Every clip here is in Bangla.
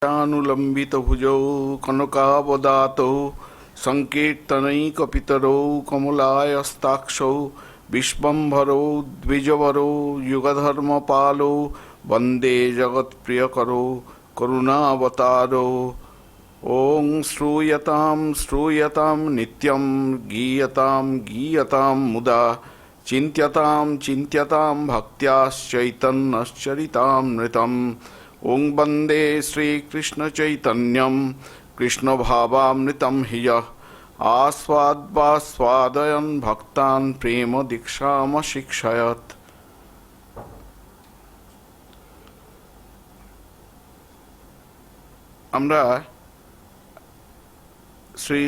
अनुलम्बितभुजौ कनकावदातौ सङ्कीर्तनैकपितरौ कमलायस्ताक्षौ विश्वम्भरौ द्विजवरौ युगधर्मपालौ वन्दे जगत्प्रियकरौ करुणावतारौ। ॐ श्रूयतां नित्यं गीयतां मुदा चिन्त्यतां भक्त्याश्चैतन्यश्चरितामृतम्। ॐ वन्दे श्रीकृष्णचैतन्यं कृष्णभावामृतं हि यः आस्वादयन् भक्तान् प्रेम दीक्षामशिक्षयत्। আমরা শ্রী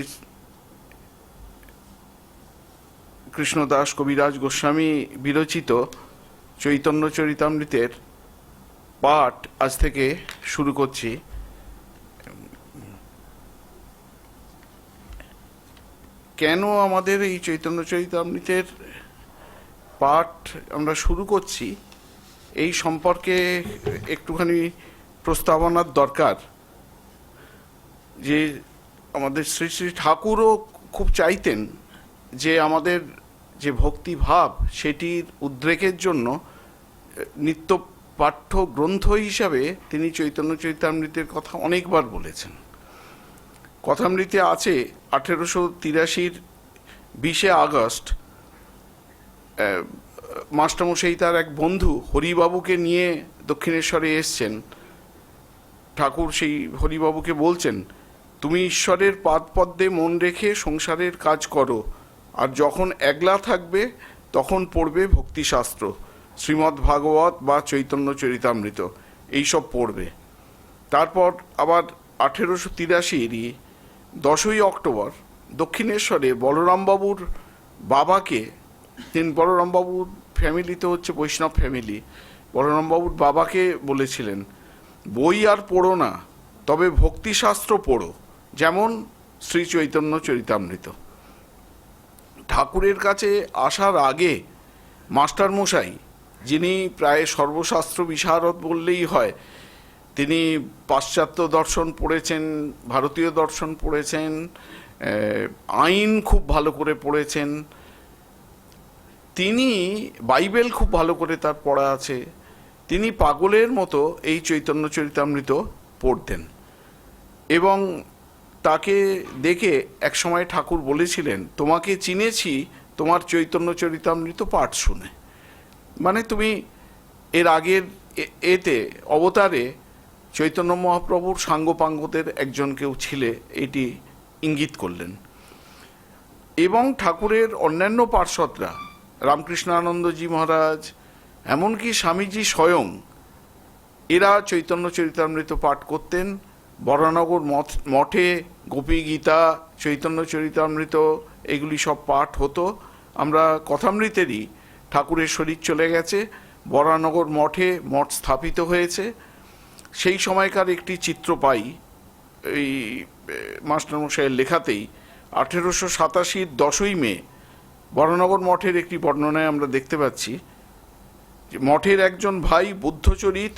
কৃষ্ণদাস কবিরাজ গোস্বামী বিরচিত চৈতন্য চরিতামৃতের পাঠ আজ থেকে শুরু করছি। কেন আমাদের এই চৈতন্য চরিতামৃতের পাঠ আমরা শুরু করছি এই সম্পর্কে একটুখানি প্রস্তাবনার দরকার। যে আমাদের শ্রী শ্রী ঠাকুরও খুব চাইতেন যে আমাদের যে ভক্তিভাব সেটির উদ্রেকের জন্য নিত্য পাঠ্য গ্রন্থ হিসাবে তিনি চৈতন্য চরিতামৃতের কথা অনেকবার বলেছেন। কথামৃতে আছে 1883 20 আগস্ট মাস্টারমশাই তার এক বন্ধু হরিবাবুকে নিয়ে দক্ষিণেশ্বরে এসছেন। ঠাকুর সেই হরিবাবুকে বলছেন, তুমি ঈশ্বরের পাদপদ্মে মন রেখে সংসারের কাজ করো, আর যখন একলা থাকবে তখন পড়বে ভক্তিশাস্ত্র, শ্রীমদ্ ভাগবত বা চৈতন্য চরিতামৃত এইসব পড়বে। তারপর আবার 1883 10ই অক্টোবর দক্ষিণেশ্বরে বলরামবাবুর বাবাকে, বলরামবাবুর ফ্যামিলিতে হচ্ছে বৈষ্ণব ফ্যামিলি, বলরামবাবুর বাবাকে বলেছিলেন, বই আর পড়ো না, তবে ভক্তিশাস্ত্র পড়ো, যেমন শ্রী চৈতন্য চরিতামৃত। ঠাকুরের কাছে আসার আগে মাস্টারমশাই, যিনি প্রায় সর্বশাস্ত্র বিশারদ বললেই হয়, তিনি পাশ্চাত্য দর্শন পড়েছেন, ভারতীয় দর্শন পড়েছেন, আইন খুব ভালো করে পড়েছেন, তিনি বাইবেল খুব ভালো করে তার পড়া আছে। তিনি পাগলের মতো এই চৈতন্য চরিতামৃত পড়তেন এবং তাকে দেখে একসময় ঠাকুর বলেছিলেন, তোমাকে চিনেছি তোমার চৈতন্য চরিতামৃত পাঠ শুনে। মানে তুমি এর আগের এতে অবতারে চৈতন্য মহাপ্রভুর সাঙ্গপাঙ্গদের একজন কেউ ছিলে, এটি ইঙ্গিত করলেন। এবং ঠাকুরের অন্যান্য পার্ষদরা, রামকৃষ্ণানন্দজি মহারাজ, এমনকি স্বামীজি স্বয়ং, এরা চৈতন্য চরিতামৃত পাঠ করতেন। বরানগর মঠে গোপী গীতা, চৈতন্য চরিতামৃত এগুলি সব পাঠ হতো। আমরা কথামৃতেরই ঠাকুরের শরীর চলে গেছে, বরানগর মঠে মঠ স্থাপিত হয়েছে। সেই সময়কার একটি চিত্র পাই এই মাস্টারমশাইয়ের লেখাতেই। 1887 10ই মে বরানগর মঠের একটি বর্ণনায় আমরা দেখতে পাচ্ছি যে মঠের একজন ভাই বুদ্ধচরিত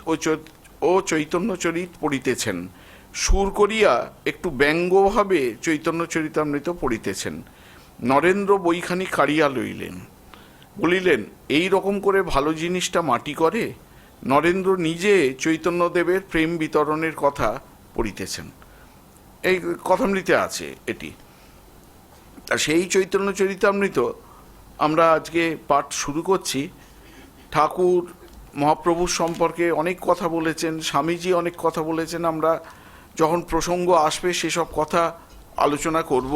ও চৈতন্যচরিত পড়িতেছেন, সুর করিয়া একটু ব্যঙ্গভাবে চৈতন্য চরিতামৃত পড়িতেছেন। নরেন্দ্র বইখানি কাড়িয়া লইলেন, বলিলেন, এই রকম করে ভালো জিনিসটা মাটি করে? নরেন্দ্র নিজে চৈতন্যদেবের প্রেম বিতরণের কথা পড়িতেছেন। এই কথামৃতে আছে এটি। সেই চৈতন্য চরিতামৃত আমরা আজকে পাঠ শুরু করছি। ঠাকুর মহাপ্রভুর সম্পর্কে অনেক কথা বলেছেন, স্বামীজি অনেক কথা বলেছেন। আমরা যখন প্রসঙ্গ আসবে সেসব কথা আলোচনা করব।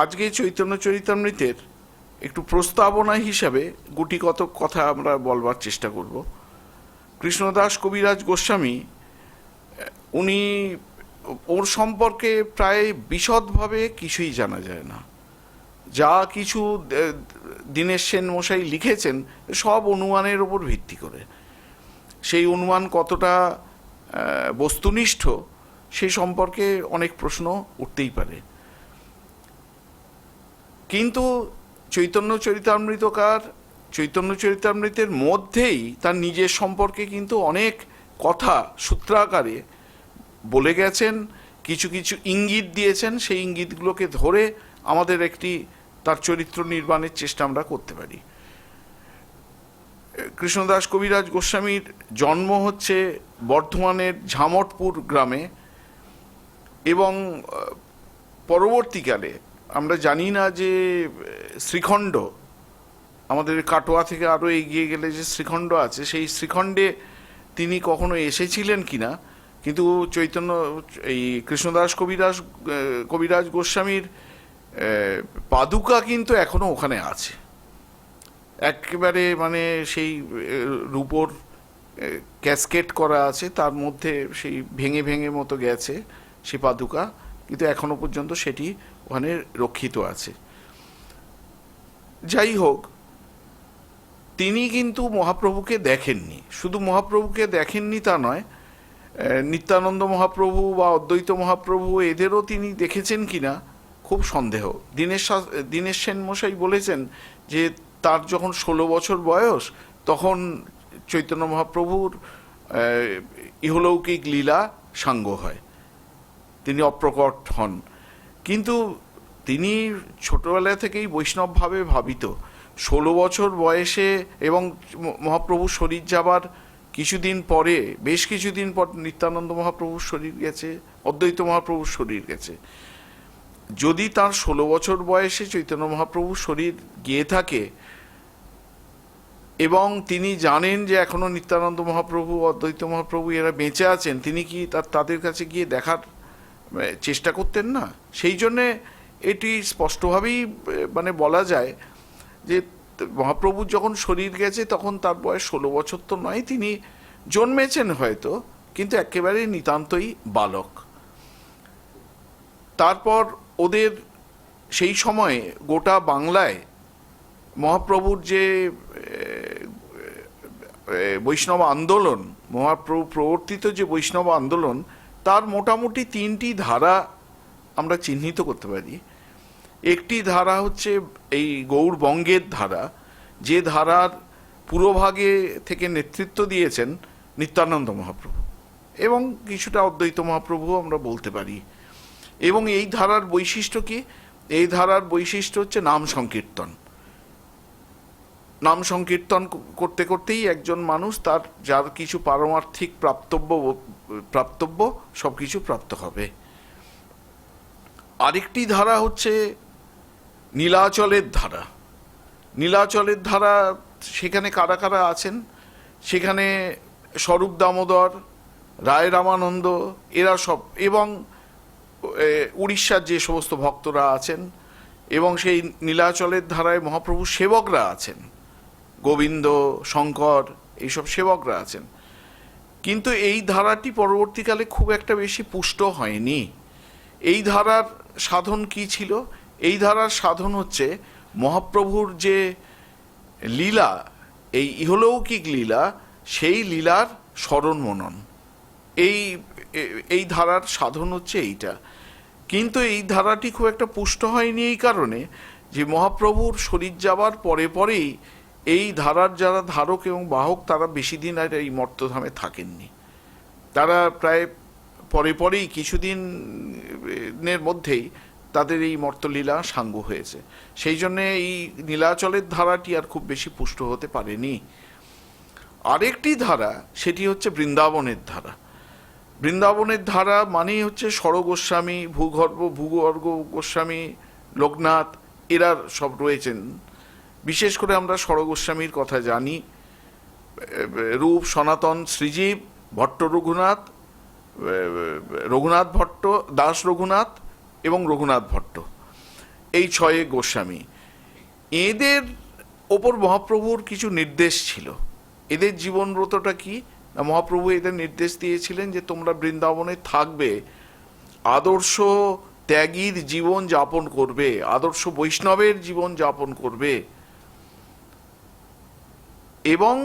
আজকে চৈতন্য চরিতামৃতের একটু প্রস্তাবনা হিসাবে গুটিকত কথা আমরা বলবার চেষ্টা করব। কৃষ্ণদাস কবিরাজ গোস্বামী, উনি, ওর সম্পর্কে প্রায় বিশদভাবে কিছুই জানা যায় না। যা কিছু দীনেশ সেন মশাই লিখেছেন সব অনুমানের ওপর ভিত্তি করে। সেই অনুমান কতটা বস্তুনিষ্ঠ সে সম্পর্কে অনেক প্রশ্ন উঠতেই পারে। কিন্তু চৈতন্য চরিতামৃতকার চৈতন্য চরিতামৃতের মধ্যেই তার নিজের সম্পর্কে কিন্তু অনেক কথা সূত্রাকারে বলে গেছেন, কিছু কিছু ইঙ্গিত দিয়েছেন, সেই ইঙ্গিতগুলোকে ধরে আমাদের একটি তার চরিত্র নির্মাণের চেষ্টা আমরা করতে পারি। কৃষ্ণদাস কবিরাজ গোস্বামীর জন্ম হচ্ছে বর্ধমানের ঝামটপুর গ্রামে, এবং পরবর্তীকালে আমরা জানি না যে শ্রীখণ্ড, আমাদের কাটোয়া থেকে আরও এগিয়ে গেলে যে শ্রীখণ্ড আছে, সেই শ্রীখণ্ডে তিনি কখনো এসেছিলেন কিনা, কিন্তু এই কৃষ্ণদাস কবিরাজ গোস্বামীর পাদুকা কিন্তু এখনো ওখানে আছে, একেবারে মানে সেই রূপোর ক্যাসকেট করা আছে, তার মধ্যে সেই ভেঙে ভেঙে মতো গেছে সেই পাদুকা, কিন্তু এখনো পর্যন্ত সেটি ওখানে রক্ষিত আছে। যাই হোক, তিনি কিন্তু মহাপ্রভুকে দেখেননি। শুধু মহাপ্রভুকে দেখেননি তা নয়, নিত্যানন্দ মহাপ্রভু বা অদ্বৈত মহাপ্রভু এদেরও তিনি দেখেছেন কিনা খুব সন্দেহ। দীনেশ সেন মশাই বলেছেন যে তার যখন 16 বছর বয়স, তখন চৈতন্য মহাপ্রভুর ইহলৌকিক লীলা সাঙ্গ হয়, তিনি অপ্রকট হন। কিন্তু তিনি ছোটবেলা থেকেই বৈষ্ণবভাবে ভাবিত। 16 বছর বয়সে এবং মহাপ্রভুর শরীর যাবার কিছুদিন পরে, বেশ কিছুদিন পর নিত্যানন্দ মহাপ্রভুর শরীর গেছে, অদ্বৈত মহাপ্রভুর শরীর গেছে। যদি তার 16 বছর বয়সে চৈতন্য মহাপ্রভুর শরীর গিয়ে থাকে এবং তিনি জানেন যে এখনো নিত্যানন্দ মহাপ্রভু, অদ্বৈত মহাপ্রভু এরা বেঁচে আছেন, তিনি কি তাদের কাছে গিয়ে দেখার চেষ্টা করতেন না? সেই জন্যে এটি স্পষ্টভাবেই মানে বলা যায় যে মহাপ্রভুর যখন শরীর গেছে তখন তার বয়স 16 বছর তো নয়, তিনি জন্মেছেন হয়তো, কিন্তু একেবারে নিতান্তই বালক। তারপর ওদের সেই সময়ে গোটা বাংলায় মহাপ্রভুর যে বৈষ্ণব আন্দোলন, মহাপ্রভু প্রবর্তিত যে বৈষ্ণব আন্দোলন, তার মোটামুটি 3টি ধারা আমরা চিহ্নিত করতে পারি। একটি ধারা হচ্ছে এই গৌড়বঙ্গের ধারা, যে ধারার পুরোভাগে থেকে নেতৃত্ব দিয়েছেন নিত্যানন্দ মহাপ্রভু এবং কিছুটা অদ্বৈত মহাপ্রভু আমরা বলতে পারি। এবং এই ধারার বৈশিষ্ট্য কি? এই ধারার বৈশিষ্ট্য হচ্ছে নাম সংকীর্তন। নাম সংকীর্তন করতে করতেই একজন মানুষ তার যার কিছু পারমার্থিক প্রাপ্তব্য সব কিছু প্রাপ্ত হবে। আরেকটি ধারা হচ্ছে নীলাচলের ধারা। নীলাচলের ধারা, সেখানে কারা কারা আছেন? সেখানে স্বরূপ দামোদর, রায় রামানন্দ, এরা সব, এবং উড়িষ্যার যে সমস্ত ভক্তরা আছেন, এবং সেই নীলাচলের ধারায় মহাপ্রভুর সেবকরা আছেন, গোবিন্দ, শঙ্কর, এইসব সেবকরা আছেন। কিন্তু এই ধারাটি পরবর্তীকালে খুব একটা বেশি পুষ্ট হয়নি। এই ধারার সাধন কি ছিল? এই ধারার সাধন হচ্ছে মহাপ্রভুর যে লীলা, এই ইহলৌকিক লীলা, সেই লীলার স্মরণ মনন, এই ধারার সাধন হচ্ছে এইটা। কিন্তু এই ধারাটি খুব একটা পুষ্ট হয়নি এই কারণে যে মহাপ্রভুর শরীর যাবার পরে পরেই এই ধারার যারা ধারক এবং বাহক, তারা বেশি দিন আর এই মর্তধামে থাকেননি। তারা প্রায় পরে পরেই কিছুদিনের মধ্যেই তাদের এই মর্তলীলা সাঙ্গ হয়েছে। সেই জন্যে এই নীলাচলের ধারাটি আর খুব বেশি পুষ্ট হতে পারেনি। আরেকটি ধারা, সেটি হচ্ছে বৃন্দাবনের ধারা। বৃন্দাবনের ধারা মানেই হচ্ছে ষড় গোস্বামী, ভূগর্গ গোস্বামী, লোকনাথ, এরা সব রয়েছেন। বিশেষ করে আমরা ষড় গোস্বামীর কথা জানি, রূপ, সনাতন, শ্রীজীব, ভট্ট রঘুনাথ, রঘুনাথ ভট্ট, দাস রঘুনাথ এবং রঘুনাথ ভট্ট, এই 6 গোস্বামী। এদের ওপর মহাপ্রভুর কিছু নির্দেশ ছিল। এদের জীবনব্রতটা কি? মহাপ্রভু এদের নির্দেশ দিয়েছিলেন যে তোমরা বৃন্দাবনে থাকবে, আদর্শ ত্যাগীর জীবন যাপন করবে, আদর্শ বৈষ্ণবের জীবন যাপন করবে, এবং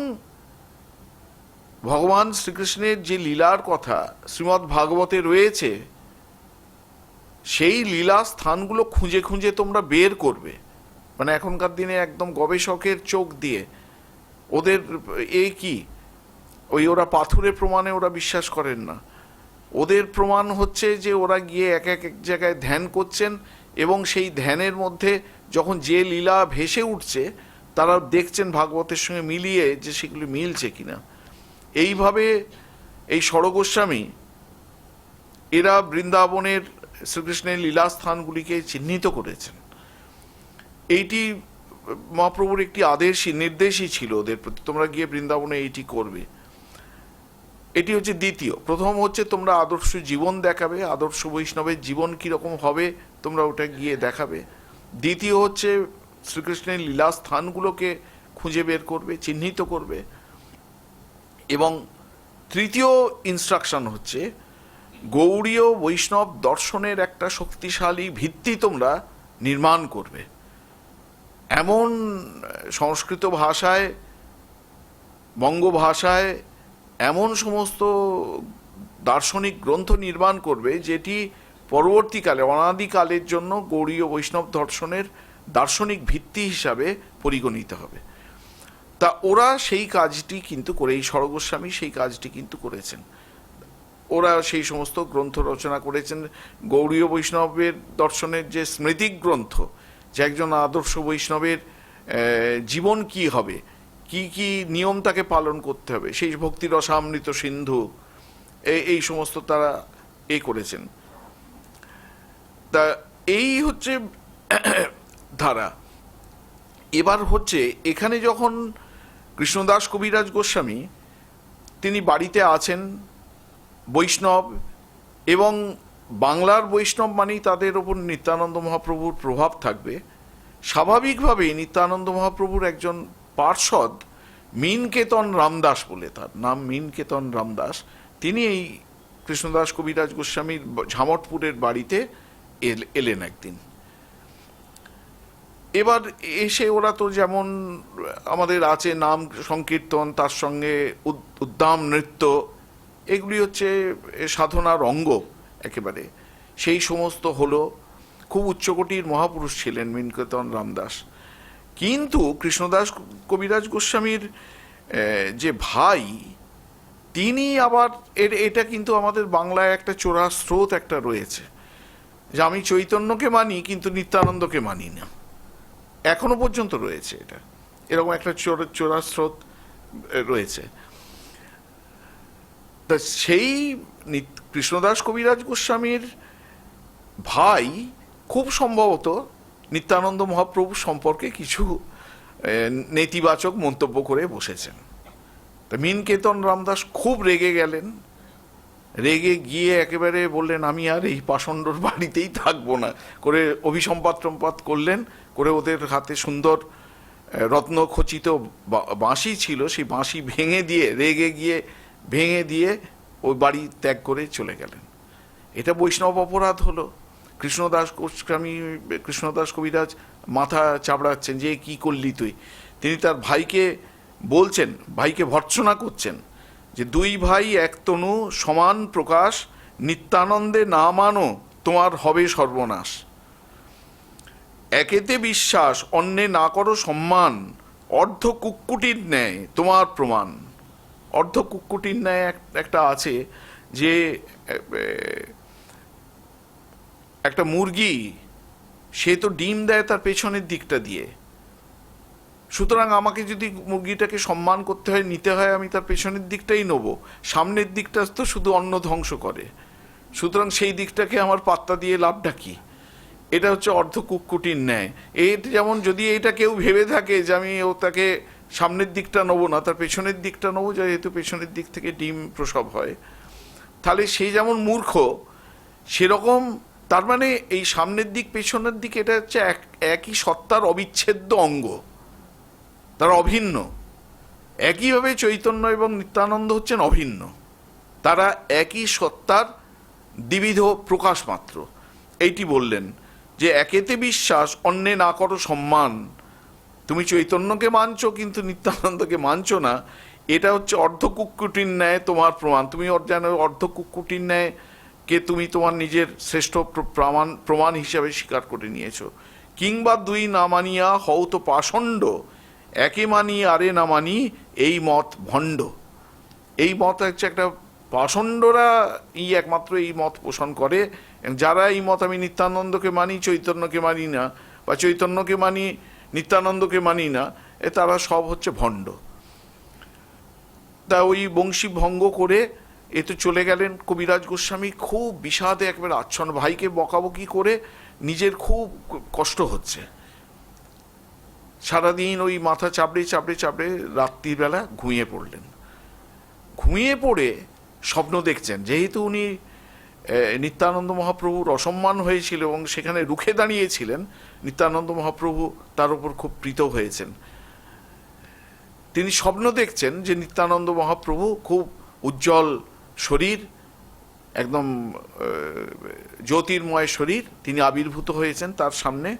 ভগবান শ্রীকৃষ্ণের যে লীলার কথা শ্রীমদ্ ভাগবতে রয়েছে, সেই লীলা স্থানগুলো খুঁজে খুঁজে তোমরা বের করবে। মানে এখনকার দিনে একদম গবেষকের চোখ দিয়ে ওদের কি ওরা পাথুরে প্রমাণে ওরা বিশ্বাস করেন না। ওদের প্রমাণ হচ্ছে যে ওরা গিয়ে এক এক জায়গায় ধ্যান করছেন, এবং সেই ধ্যানের মধ্যে যখন যে লীলা ভেসে উঠছে তারা দেখছেন ভাগবতের সঙ্গে মিলিয়ে যে সেগুলি মিলছে কিনা। এইভাবে এই ষড় গোস্বামী এরা বৃন্দাবনের শ্রীকৃষ্ণের লীলাস্থানগুলিকে চিহ্নিত করেছেন। এইটি মহাপ্রভুর একটি নির্দেশই ছিল ওদের প্রতি, তোমরা গিয়ে বৃন্দাবনে এইটি করবে। এটি হচ্ছে দ্বিতীয়। প্রথম হচ্ছে তোমরা আদর্শ জীবন দেখাবে, আদর্শ বৈষ্ণবের জীবন কীরকম হবে তোমরা ওটা গিয়ে দেখাবে। দ্বিতীয় হচ্ছে শ্রীকৃষ্ণের লীলাস্থানগুলোকে খুঁজে বের করবে, চিহ্নিত করবে। এবং তৃতীয় ইনস্ট্রাকশন হচ্ছে গৌড়ীয় বৈষ্ণব দর্শনের একটা শক্তিশালী ভিত্তি তোমরা নির্মাণ করবে। এমন সংস্কৃত ভাষায়, বঙ্গ ভাষায় এমন সমস্ত দার্শনিক গ্রন্থ নির্মাণ করবে যেটি পরবর্তীকালে অনাদিকালের জন্য গৌড়ীয় বৈষ্ণব দর্শনের দার্শনিক ভিত্তি হিসাবে পরিগণিত হবে। তা ওরা সেই কাজটি কিন্তু করে, এই ষড় গোস্বামী সেই কাজটি কিন্তু করেছেন। ওরা সেই সমস্ত গ্রন্থ রচনা করেছেন। গৌড়ীয় বৈষ্ণবের দর্শনের যে স্মৃতি গ্রন্থ, যে একজন আদর্শ বৈষ্ণবের জীবন কি হবে, কি কি নিয়ম তাকে পালন করতে হবে, সেই ভক্তি রসামৃত সিন্ধু, এই সমস্ত তারা করেছেন। তা এই হচ্ছে ধারা। এবার হচ্ছে এখানে যখন কৃষ্ণদাস কবিরাজ গোস্বামী তিনি বাড়িতে আছেন, বৈষ্ণব, এবং বাংলার বৈষ্ণব মানেই তাদের ওপর নিত্যানন্দ মহাপ্রভুর প্রভাব থাকবে। স্বাভাবিকভাবেই নিত্যানন্দ মহাপ্রভুর একজন পার্ষদ মীনকেতন রামদাস বলে, তার নাম মীনকেতন রামদাস, তিনি এই কৃষ্ণদাস কবিরাজ গোস্বামীর ঝামটপুরের বাড়িতে এলেন একদিন। এবার এসে ওরা তো যেমন আমাদের আছে নাম সংকীর্তন, তার সঙ্গে উদ্দাম নৃত্য, এগুলি হচ্ছে সাধনার অঙ্গ একেবারে, সেই সমস্ত হলো। খুব উচ্চকোটির মহাপুরুষ ছিলেন মীনকেতন রামদাস। কিন্তু কৃষ্ণদাস কবিরাজ গোস্বামীর যে ভাই, তিনি আবার এটা কিন্তু আমাদের বাংলায় একটা চোরা স্রোত একটা রয়েছে, যে আমি চৈতন্যকে মানি কিন্তু নিত্যানন্দকে মানি না, এখনো পর্যন্ত রয়েছে এটা, এরকম একটা চোরা স্রোত রয়েছে। তা সেই কৃষ্ণদাস কবিরাজ গোস্বামীর ভাই খুব সম্ভবত নিত্যানন্দ মহাপ্রভু সম্পর্কে কিছু নেতিবাচক মন্তব্য করে বসেছেন। তা মীনকেতন রামদাস খুব রেগে গেলেন, রেগে গিয়ে একেবারে বললেন আমি আর এই পাষণ্ডর বাড়িতেই থাকবো না, করে অভিসম্পাত করলেন, করে ওদের হাতে সুন্দর রত্নখচিত বাঁশি ছিল, সেই বাঁশি ভেঙে দিয়ে, রেগে গিয়ে ভেঙে দিয়ে ওই বাড়ি ত্যাগ করে চলে গেলেন। এটা বৈষ্ণব অপরাধ হলো। কৃষ্ণদাস কবিরাজ মাথা চাপড়াচ্ছেন যে কি করলি তুই। তিনি তার ভাইকে বলছেন, ভাইকে ভর্ৎসনা করছেন যে দুই ভাই এক তনু সমান প্রকাশ, নিত্যানন্দে না মানো তোমার হবে সর্বনাশ। একেতে বিশ্বাস অন্যে না করো সম্মান, অর্ধ কুক্কুটির ন্যায় তোমার প্রমাণ। অর্ধ কুক্কুটির ন্যায় একটা আছে যে একটা মুরগি, সে তো ডিম দেয় তার পেছনের দিকটা দিয়ে, সুতরাং আমাকে যদি মুরগিটাকে সম্মান করতে হয়, নিতে হয়, আমি তার পেছনের দিকটাই নেবো, সামনের দিকটা তো শুধু অন্ন ধ্বংস করে, সুতরাং সেই দিকটাকে আমার পাত্তা দিয়ে লাভটা কি। এটা হচ্ছে অর্ধ কুক্কুটির ন্যায়। এটা যেমন যদি এটা কেউ ভেবে থাকে যে আমি তাকে সামনের দিকটা নেবো না, তার পেছনের দিকটা নেবো, যেহেতু পেছনের দিক থেকে ডিম প্রসব হয়, তাহলে সেই যেমন মূর্খ, সেরকম তার মানে এই সামনের দিক পেছনের দিক এটা হচ্ছে একই সত্তার অবিচ্ছেদ্য অঙ্গ, তারা অভিন্ন। একইভাবে চৈতন্য এবং নিত্যানন্দ হচ্ছেন অভিন্ন, তারা একই সত্তার দ্বিবিধ প্রকাশ মাত্র। এইটি বললেন যে একেতে বিশ্বাস অন্যে না করো সম্মান। তুমি চৈতন্যকে মানছো কিন্তু নিত্যানন্দকে মানছো না, এটা হচ্ছে অর্ধ কুক্কুটির ন্যায় তোমার প্রমাণ। তুমি যেন অর্ধ কুক্কুটির ন্যায় কে তুমি তোমার নিজের শ্রেষ্ঠ প্রমাণ হিসাবে স্বীকার করে নিয়েছো। কিংবা দুই না মানিয়া হও তো পাষণ্ড, একে মানি আরে না মানি এই মত ভণ্ড। এই মত হচ্ছে একটা পাষণ্ডরা একমাত্র এই মত পোষণ করে। যারা এই মত আমি নিত্যানন্দকে মানি, চৈতন্যকে মানি না, বা চৈতন্যকে মানি নিত্যানন্দকে মানি না, তারা সব হচ্ছে ভণ্ড। তা ওই বংশী ভঙ্গ করে তো চলে গেলেন। কবিরাজ গোস্বামী খুব বিষাদে একবারে আচ্ছন্ন, ভাইকে বকাবকি করে নিজের খুব কষ্ট হচ্ছে। সারাদিন ওই মাথা চাপড়ে চাপড়ে চাপড়ে রাত্রিবেলা ঘুমিয়ে পড়লেন। ঘুমিয়ে পড়ে স্বপ্ন দেখছেন, যেহেতু উনি নিত্যানন্দ মহাপ্রভুর অসম্মান হয়েছিল এবং সেখানে রুখে দাঁড়িয়েছিলেন, নিত্যানন্দ মহাপ্রভু তার উপর খুব প্রীত হয়েছেন। তিনি স্বপ্ন দেখছেন যে নিত্যানন্দ মহাপ্রভু খুব উজ্জ্বল শরীর, একদম জ্যোতির্ময় শরীর, তিনি আবির্ভূত হয়েছেন তার সামনে।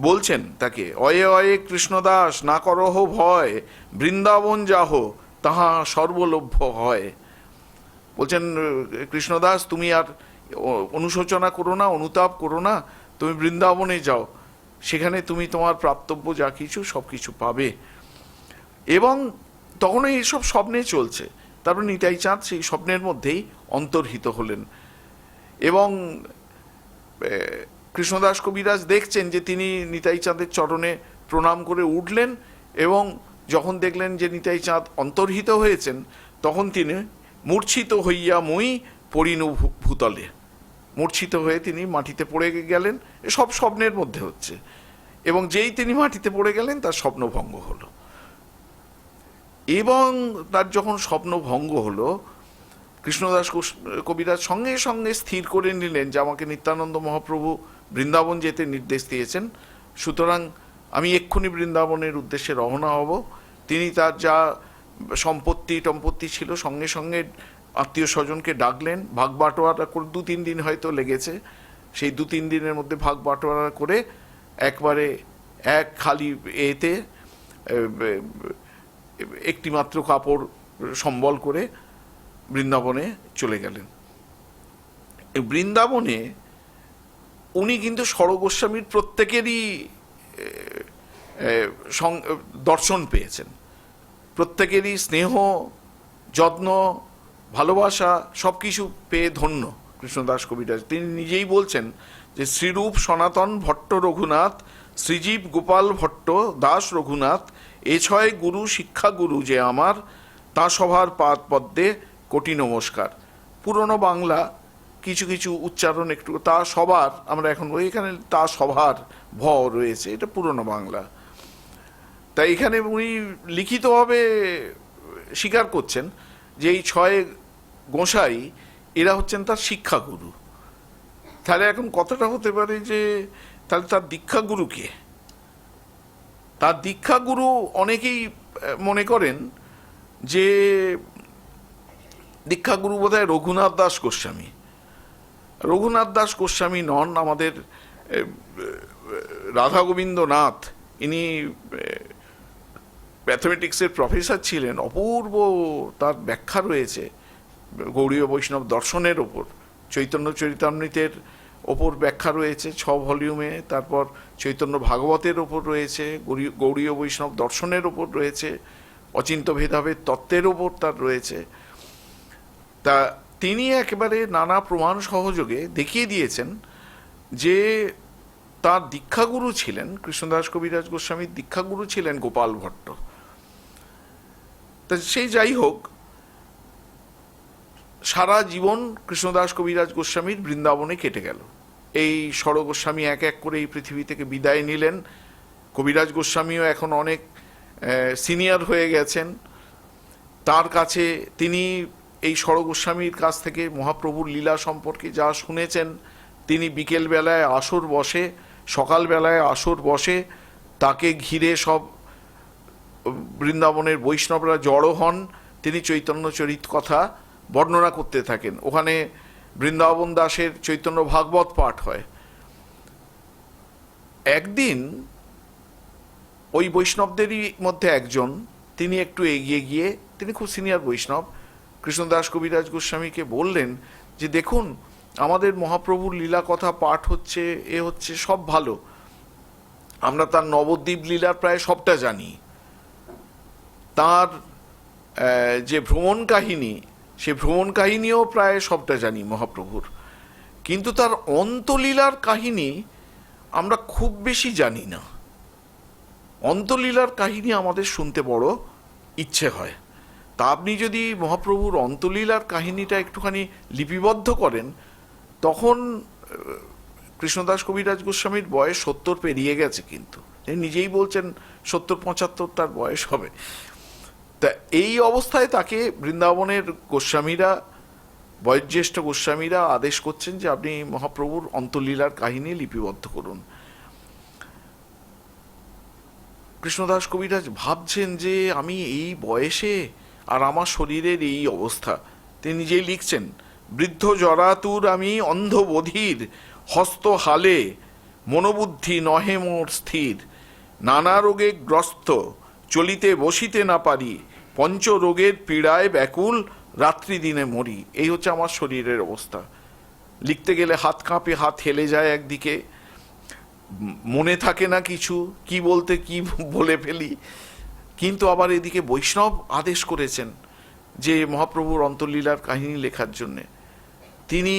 বলছেন তাকে, অয়ে অয়ে কৃষ্ণদাস না করহ ভয়, বৃন্দাবন যাহ তাহা সর্বলভ্য হয়। বলছেন, কৃষ্ণদাস তুমি আর অনুশোচনা করো না, অনুতাপ করো না, তুমি বৃন্দাবনে যাও, সেখানে তুমি তোমার প্রাপ্তব্য যা কিছু সব কিছু পাবে। এবং তখন এইসব স্বপ্নে চলছে। তারপর নিতাই চাঁদ সেই স্বপ্নের মধ্যেই অন্তর্হিত হলেন। এবং কৃষ্ণদাস কবিরাজ দেখছেন যে তিনি নিতাই চাঁদের চরণে প্রণাম করে উঠলেন, এবং যখন দেখলেন যে নিতাই চাঁদ অন্তর্হিত হয়েছেন, তখন তিনি মূর্ছিত হইয়া মই পড়িনু ভূতলে, মূর্ছিত হয়ে তিনি মাটিতে পড়ে গেলেন। সব স্বপ্নের মধ্যে হচ্ছে, এবং যেই তিনি মাটিতে পড়ে গেলেন তার স্বপ্নভঙ্গ হলো। এবং তার যখন স্বপ্ন ভঙ্গ হলো, কৃষ্ণদাস কবিরাজ সঙ্গে সঙ্গে স্থির করে নিলেন যে আমাকে নিত্যানন্দ মহাপ্রভু বৃন্দাবন যেতে নির্দেশ দিয়েছেন, সুতরাং আমি এক্ষুনি বৃন্দাবনের উদ্দেশ্যে রওনা হব। তিনি তার যা সম্পত্তি ছিল সঙ্গে সঙ্গে আত্মীয় স্বজনকে ডাকলেন, ভাগ বাটোয়ারা করে, 2-3 দিন হয়তো লেগেছে, সেই 2-3 দিনের মধ্যে ভাগ বাটোয়ারা করে একবারে এক খালি এতে একটি মাত্র কাপড় সম্বল করে বৃন্দাবনে চলে গেলেন। বৃন্দাবনে উনি কিন্তু স্বরগোস্বামীর প্রত্যেকেরই দর্শন পেয়েছেন, প্রত্যেকেরই স্নেহ, যত্ন, ভালোবাসা সব কিছু পেয়ে ধন্য কৃষ্ণদাস কবিরাজ। তিনি নিজেই বলছেন যে শ্রীরূপ সনাতন ভট্ট রঘুনাথ, শ্রীজীব গোপাল ভট্ট দাস রঘুনাথ, এ ছয় গুরু শিক্ষা গুরু যে আমার, তা সভার পাদ পদ্মে কোটি নমস্কার। পুরনো বাংলা কিছু কিছু উচ্চারণ একটু, তা সবার, আমরা এখন এখানে তা সভার ভ রয়েছে, এটা পুরনো বাংলা। তাই এখানে উনি লিখিতভাবে স্বীকার করছেন যে এই 6 গোসাই এরা হচ্ছেন তার শিক্ষাগুরু। তাহলে এখন কথাটা হতে পারে যে তাহলে তার দীক্ষাগুরু কে? তার দীক্ষাগুরু অনেকেই মনে করেন যে দীক্ষাগুরু বোধহয় রঘুনাথ দাস গোস্বামী। রঘুনাথ দাস গোস্বামী নন, আমাদের রাধা গোবিন্দ নাথ, ইনি ম্যাথমেটিক্সের প্রফেসর ছিলেন। অপূর্ব তার ব্যাখ্যা রয়েছে গৌড়ীয় বৈষ্ণব দর্শনের ওপর, চৈতন্য চরিতামৃতের ওপর ব্যাখ্যা রয়েছে 6 ভলিউমে, তারপর চৈতন্য ভাগবতের ওপর রয়েছে, গৌড়ীয় বৈষ্ণব দর্শনের ওপর রয়েছে, অচিন্ত ভেদাভেদ তত্ত্বের ওপর তার রয়েছে। তা তিনি একেবারে নানা প্রমাণ সহযোগে দেখিয়ে দিয়েছেন যে তার দীক্ষাগুরু ছিলেন, কৃষ্ণদাস কবিরাজ গোস্বামীর দীক্ষাগুরু ছিলেন গোপাল ভট্ট। তা সেই যাই হোক, সারা জীবন কৃষ্ণদাস কবিরাজ গোস্বামীর বৃন্দাবনে কেটে গেল। এই স্বর গোস্বামী এক এক করে এই পৃথিবী থেকে বিদায় নিলেন। কবিরাজ গোস্বামীও এখন অনেক সিনিয়র হয়ে গেছেন। তার কাছে তিনি এই স্বর গোস্বামীর কাছ থেকে মহাপ্রভুর লীলা সম্পর্কে যা শুনেছেন, তিনি বিকেলবেলায় আসর বসে, সকালবেলায় আসর বসে, তাকে ঘিরে সব বৃন্দাবনের বৈষ্ণবরা জড়ো হন, তিনি চৈতন্য চরিত কথা বর্ণনা করতে থাকেন। ওখানে বৃন্দাবন দাসের চৈতন্য ভাগবত পাঠ হয়। একদিন ওই বৈষ্ণবদেরই মধ্যে একজন, তিনি একটু এগিয়ে গিয়ে, তিনি খুব সিনিয়র বৈষ্ণব, কৃষ্ণদাস কবিরাজ গোস্বামীকে বললেন যে দেখুন, আমাদের মহাপ্রভুর লীলা কথা পাঠ হচ্ছে, এ হচ্ছে, সব ভালো, আমরা তার নবদ্বীপ লীলার প্রায় সবটা জানি, তার যে ভ্রমণ কাহিনী, সে ভ্রমণ কাহিনীও প্রায় সবটা জানি মহাপ্রভুর, কিন্তু তার অন্তলীলার কাহিনী আমরা খুব বেশি জানি না। অন্তলীলার কাহিনী আমাদের শুনতে বড় ইচ্ছে হয়। তা আপনি যদি মহাপ্রভুর অন্তলীলার কাহিনীটা একটুখানি লিপিবদ্ধ করেন, তখন কৃষ্ণদাস কবিরাজ গোস্বামীর বয়স 70 পেরিয়ে গেছে, কিন্তু নিজেই বলছেন 70-75 তার বয়স হবে। তা এই অবস্থায় তাকে বৃন্দাবনের গোস্বামীরা, বয়োজ্যেষ্ঠ গোস্বামীরা আদেশ করছেন যে আপনি মহাপ্রভুর অন্তলীলার কাহিনী লিপিবদ্ধ করুন। কৃষ্ণদাস কবিরাজ ভাবছেন যে আমি এই বয়সে আর আমার শরীরের এই অবস্থা। তিনি নিজেই লিখছেন, বৃদ্ধ জরাতুর আমি অন্ধ বধির, হস্ত হালে মনোবুদ্ধি নহে মোর স্থির, নানা রোগে গ্রস্ত চলিতে বসিতে না পারি, পঞ্চ রোগের পীড়ায় ব্যাকুল রাত্রি দিনে মরি। এই হচ্ছে আমার শরীরের অবস্থা। লিখতে গেলে হাত কাঁপে, হাত হেলে যায় একদিকে, মনে থাকে না কিছু, কি বলতে কি বলে ফেলি। কিন্তু আবার এদিকে বৈষ্ণব আদেশ করেছেন যে মহাপ্রভুর অন্তলীলার কাহিনী লেখার জন্যে। তিনি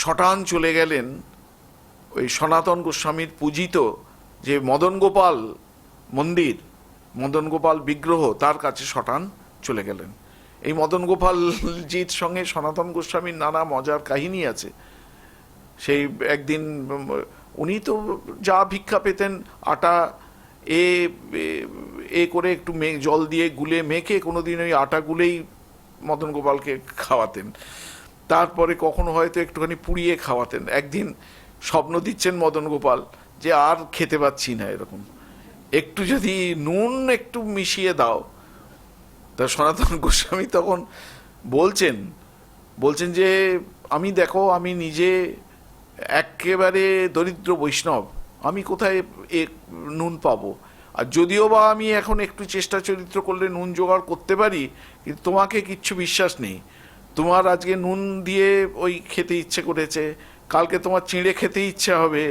শটান চলে গেলেন ওই সনাতন গোস্বামীর পূজিত যে মদন গোপাল মন্দির, মদন গোপাল বিগ্রহ, তার কাছে শটান চলে গেলেন। এই মদন গোপালজির সঙ্গে সনাতন গোস্বামীর নানা মজার কাহিনী আছে। সেই একদিন উনি তো যা ভিক্ষা পেতেন, আটা এ করে একটু জল দিয়ে গুলে মেখে কোনোদিন ওই আটা গুলেই মদন গোপালকে খাওয়াতেন। তারপরে কখনো হয়তো একটুখানি পুড়িয়ে খাওয়াতেন। একদিন স্বপ্ন দিচ্ছেন মদন গোপাল যে আর খেতে পাচ্ছি না, এরকম একটু যদি নুন একটু মিশিয়ে দাও। তা সনাতন গোস্বামী তখন বলছেন যে আমি দেখো, আমি নিজে একেবারে দরিদ্র বৈষ্ণব, আমি কোথায় নুন পাবো? আর যদিও বা আমি এখন একটু চেষ্টা চরিত্র করলে নুন জোগাড় করতে পারি, কিন্তু তোমাকে কিচ্ছু বিশ্বাস নেই। তোমার আজকে নুন দিয়ে ওই খেতে ইচ্ছে করেছে, কালকে তোমার চিঁড়ে খেতে ইচ্ছে হবে,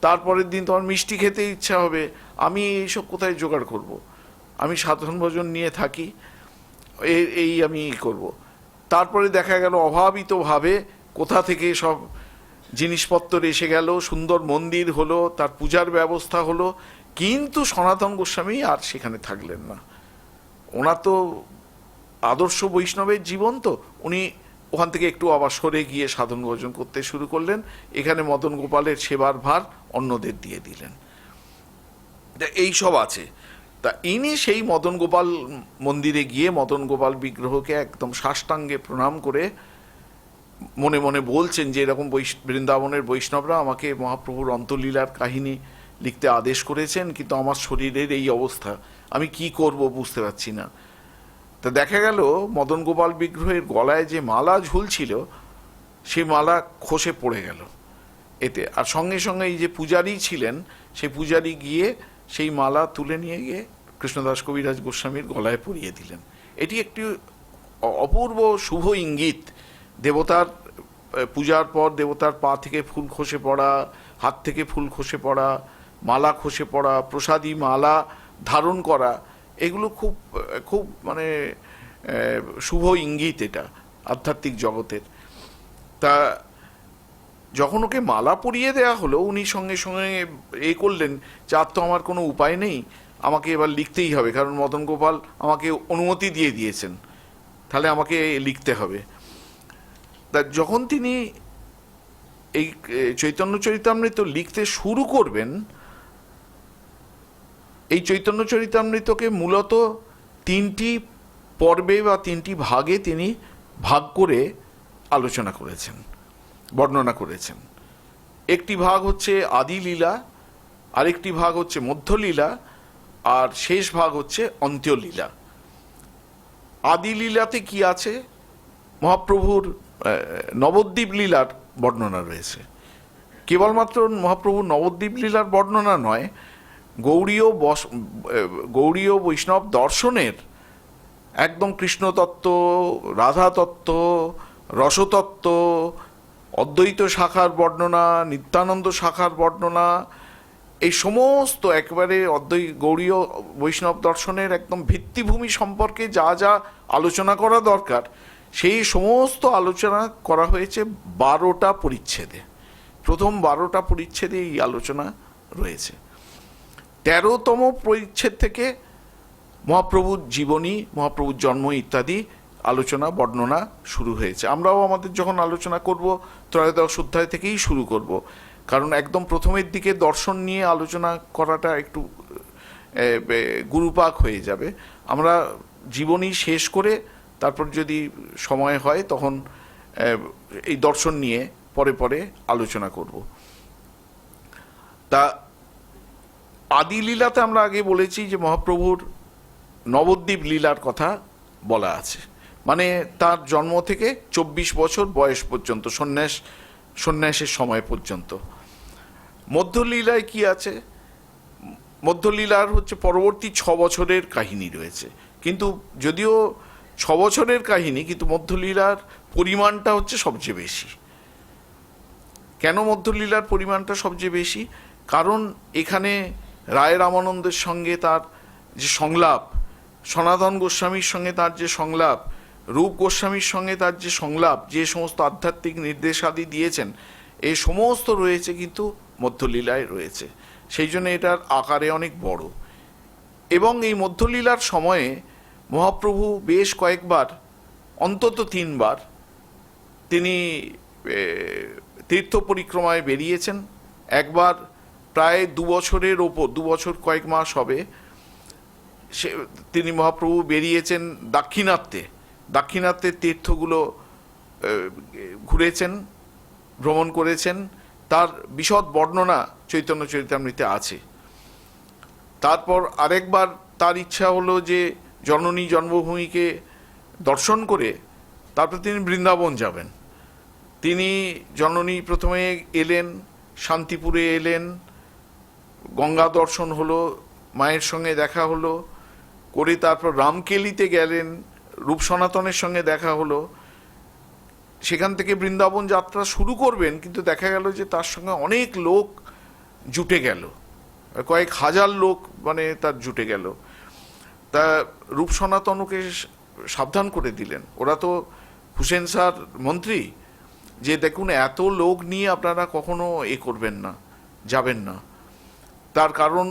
তারপরের দিন তোমার মিষ্টি খেতে ইচ্ছা হবে, আমি এইসব কোথায় জোগাড় করব? আমি সাধারণ ভোজন নিয়ে থাকি, এই আমি করব। তারপরে দেখা গেল অভাবিতভাবে কোথা থেকে সব জিনিসপত্র এসে গেল, সুন্দর মন্দির হলো, তার পূজার ব্যবস্থা হলো, কিন্তু সনাতন গোস্বামী আর সেখানে থাকলেন না। ওনার তো আদর্শ বৈষ্ণবের জীবন, তো উনি ওখান থেকে একটু আবার সরে গিয়ে সাধন ভোজন করতে শুরু করলেন। এখানে মদন গোপালের সেবার ভার অন্যদের দিয়ে দিলেন। এই সব আছে। তা ইনি সেই মদন গোপাল মন্দিরে গিয়ে মদন গোপাল বিগ্রহকে একদম সাষ্টাঙ্গে প্রণাম করে মনে মনে বলছেন যে এরকম বৃন্দাবনের বৈষ্ণবরা আমাকে মহাপ্রভুর অন্তলীলার কাহিনী লিখতে আদেশ করেছেন, কিন্তু আমার শরীরের এই অবস্থা, আমি কি করব বুঝতে পারছি না। তা দেখা গেল মদন গোপাল বিগ্রহের গলায় যে মালা ঝুলছিল, সেই মালা খসে পড়ে গেল এতে। আর সঙ্গে সঙ্গে এই যে পূজারী ছিলেন, সেই পূজারী গিয়ে সেই মালা তুলে নিয়ে গিয়ে কৃষ্ণদাস কবিরাজ গোস্বামীর গলায় পরিয়ে দিলেন। এটি একটি অপূর্ব শুভ ইঙ্গিত। দেবতার পূজার পর দেবতার পা থেকে ফুল খসে পড়া, হাত থেকে ফুল খসে পড়া, মালা খসে পড়া, প্রসাদী মালা ধারণ করা, এগুলো খুব খুব মানে শুভ ইঙ্গিত এটা আধ্যাত্মিক জগতের। তা যখন ওকে মালা পরিয়ে দেয়া হলো, উনি সঙ্গে সঙ্গে করলেন যে আর তো আমার কোনো উপায় নেই, আমাকে এবার লিখতেই হবে, কারণ মদন গোপাল আমাকে অনুমতি দিয়ে দিয়েছেন, তাহলে আমাকে লিখতে হবে। তা যখন তিনি এই চৈতন্য চরিতামৃত লিখতে শুরু করবেন, এই চৈতন্য চরিতামৃতকে মূলত 3টি পর্বে বা 3টি ভাগে তিনি ভাগ করে আলোচনা করেছেন, বর্ণনা করেছেন। একটি ভাগ হচ্ছে আদি লীলা, আরেকটি ভাগ হচ্ছে মধ্যলীলা, আর শেষ ভাগ হচ্ছে অন্ত্যলীলা। আদি লীলাতে কি আছে? মহাপ্রভুর নবদ্বীপ লীলার বর্ণনা রয়েছে। কেবলমাত্র মহাপ্রভুর নবদ্বীপ লীলার বর্ণনা নয়, গৌড়ীয় বৈষ্ণব দর্শনের একদম কৃষ্ণতত্ত্ব, রাধাতত্ত্ব, রসতত্ত্ব, অদ্বৈত শাখার বর্ণনা, নিত্যানন্দ শাখার বর্ণনা, এই সমস্ত একেবারে অদ্বৈত গৌড়ীয় বৈষ্ণব দর্শনের একদম ভিত্তিভূমি সম্পর্কে যা যা আলোচনা করা দরকার সেই সমস্ত আলোচনা করা হয়েছে 12টা পরিচ্ছেদে। প্রথম 12টা পরিচ্ছেদে এই আলোচনা রয়েছে। 13তম পরিচ্ছেদ থেকে মহাপ্রভুর জীবনী, মহাপ্রভুর জন্ম ইত্যাদি আলোচনা বর্ণনা শুরু হয়েছে। আমরাও আমাদের যখন আলোচনা করব ত্রয়োদশ অধ্যায় থেকেই শুরু করব, কারণ একদম প্রথমের দিকে দর্শন নিয়ে আলোচনা করাটা একটু গুরুপাক হয়ে যাবে। আমরা জীবনী শেষ করে তারপর যদি সময় হয় তখন এই দর্শন নিয়ে পরে পরে আলোচনা করব। তা আদি লীলাতে আমরা আগে বলেছি যে মহাপ্রভুর নবদ্বীপ লীলার কথা বলা আছে, মানে তার জন্ম থেকে 24 বছর বয়স পর্যন্ত, সন্ন্যাসের সময় পর্যন্ত। মধ্যলীলায় কি আছে? মধ্যলীলার হচ্ছে পরবর্তী 6 বছরের কাহিনী রয়েছে, কিন্তু যদিও 6 বছরের কাহিনী, কিন্তু মধ্যলীলার পরিমাণটা হচ্ছে সবচেয়ে বেশি। কেন মধ্যলীলার পরিমাণটা সবচেয়ে বেশি? কারণ এখানে রায় রামানন্দের সঙ্গে তার যে সংলাপ, সনাতন গোস্বামীর সঙ্গে তার যে সংলাপ, রূপ গোস্বামীর সঙ্গে তার যে সংলাপ, যে সমস্ত আধ্যাত্মিক নির্দেশাদি দিয়েছেন, এই সমস্ত রয়েছে কিন্তু মধ্যলীলায় রয়েছে। সেই জন্য এটার আকারে অনেক বড়। এবং এই মধ্যলীলার সময়ে মহাপ্রভু বেশ কয়েকবার, অন্তত 3 বার তিনি তীর্থ পরিক্রমায় বেরিয়েছেন। একবার প্রায় 2 বছরের ওপর, 2 বছর কয়েক মাস হবে, তিনি মহাপ্রভু বেরিয়েছেন দাক্ষিণাত্যের তীর্থগুলো ঘুরেছেন, ভ্রমণ করেছেন। তার বিশদ বর্ণনা চৈতন্য চরিতামৃতে আছে। তারপর আরেকবার তার ইচ্ছা হলো যে জননী জন্মভূমিকে দর্শন করে তারপর তিনি বৃন্দাবন যাবেন। তিনি জননী প্রথমে এলেন, শান্তিপুরে এলেন, গঙ্গা দর্শন হলো, মায়ের সঙ্গে দেখা হলো, করে তারপর রামকেলিতে গেলেন, রূপ সনাতনের সঙ্গে দেখা হলো। সেখান থেকে বৃন্দাবন যাত্রা শুরু করবেন, কিন্তু দেখা গেল যে তার সঙ্গে অনেক লোক জুটে গেল, কয়েক হাজার লোক মানে তার জুটে গেল। তা রূপ সনাতনকে সাবধান করে দিলেন, ওরা তো হুসেন শাহর মন্ত্রী, যে দেখুন এত লোক নিয়ে আপনারা কখনো করবেন না, যাবেন না। তার কারণ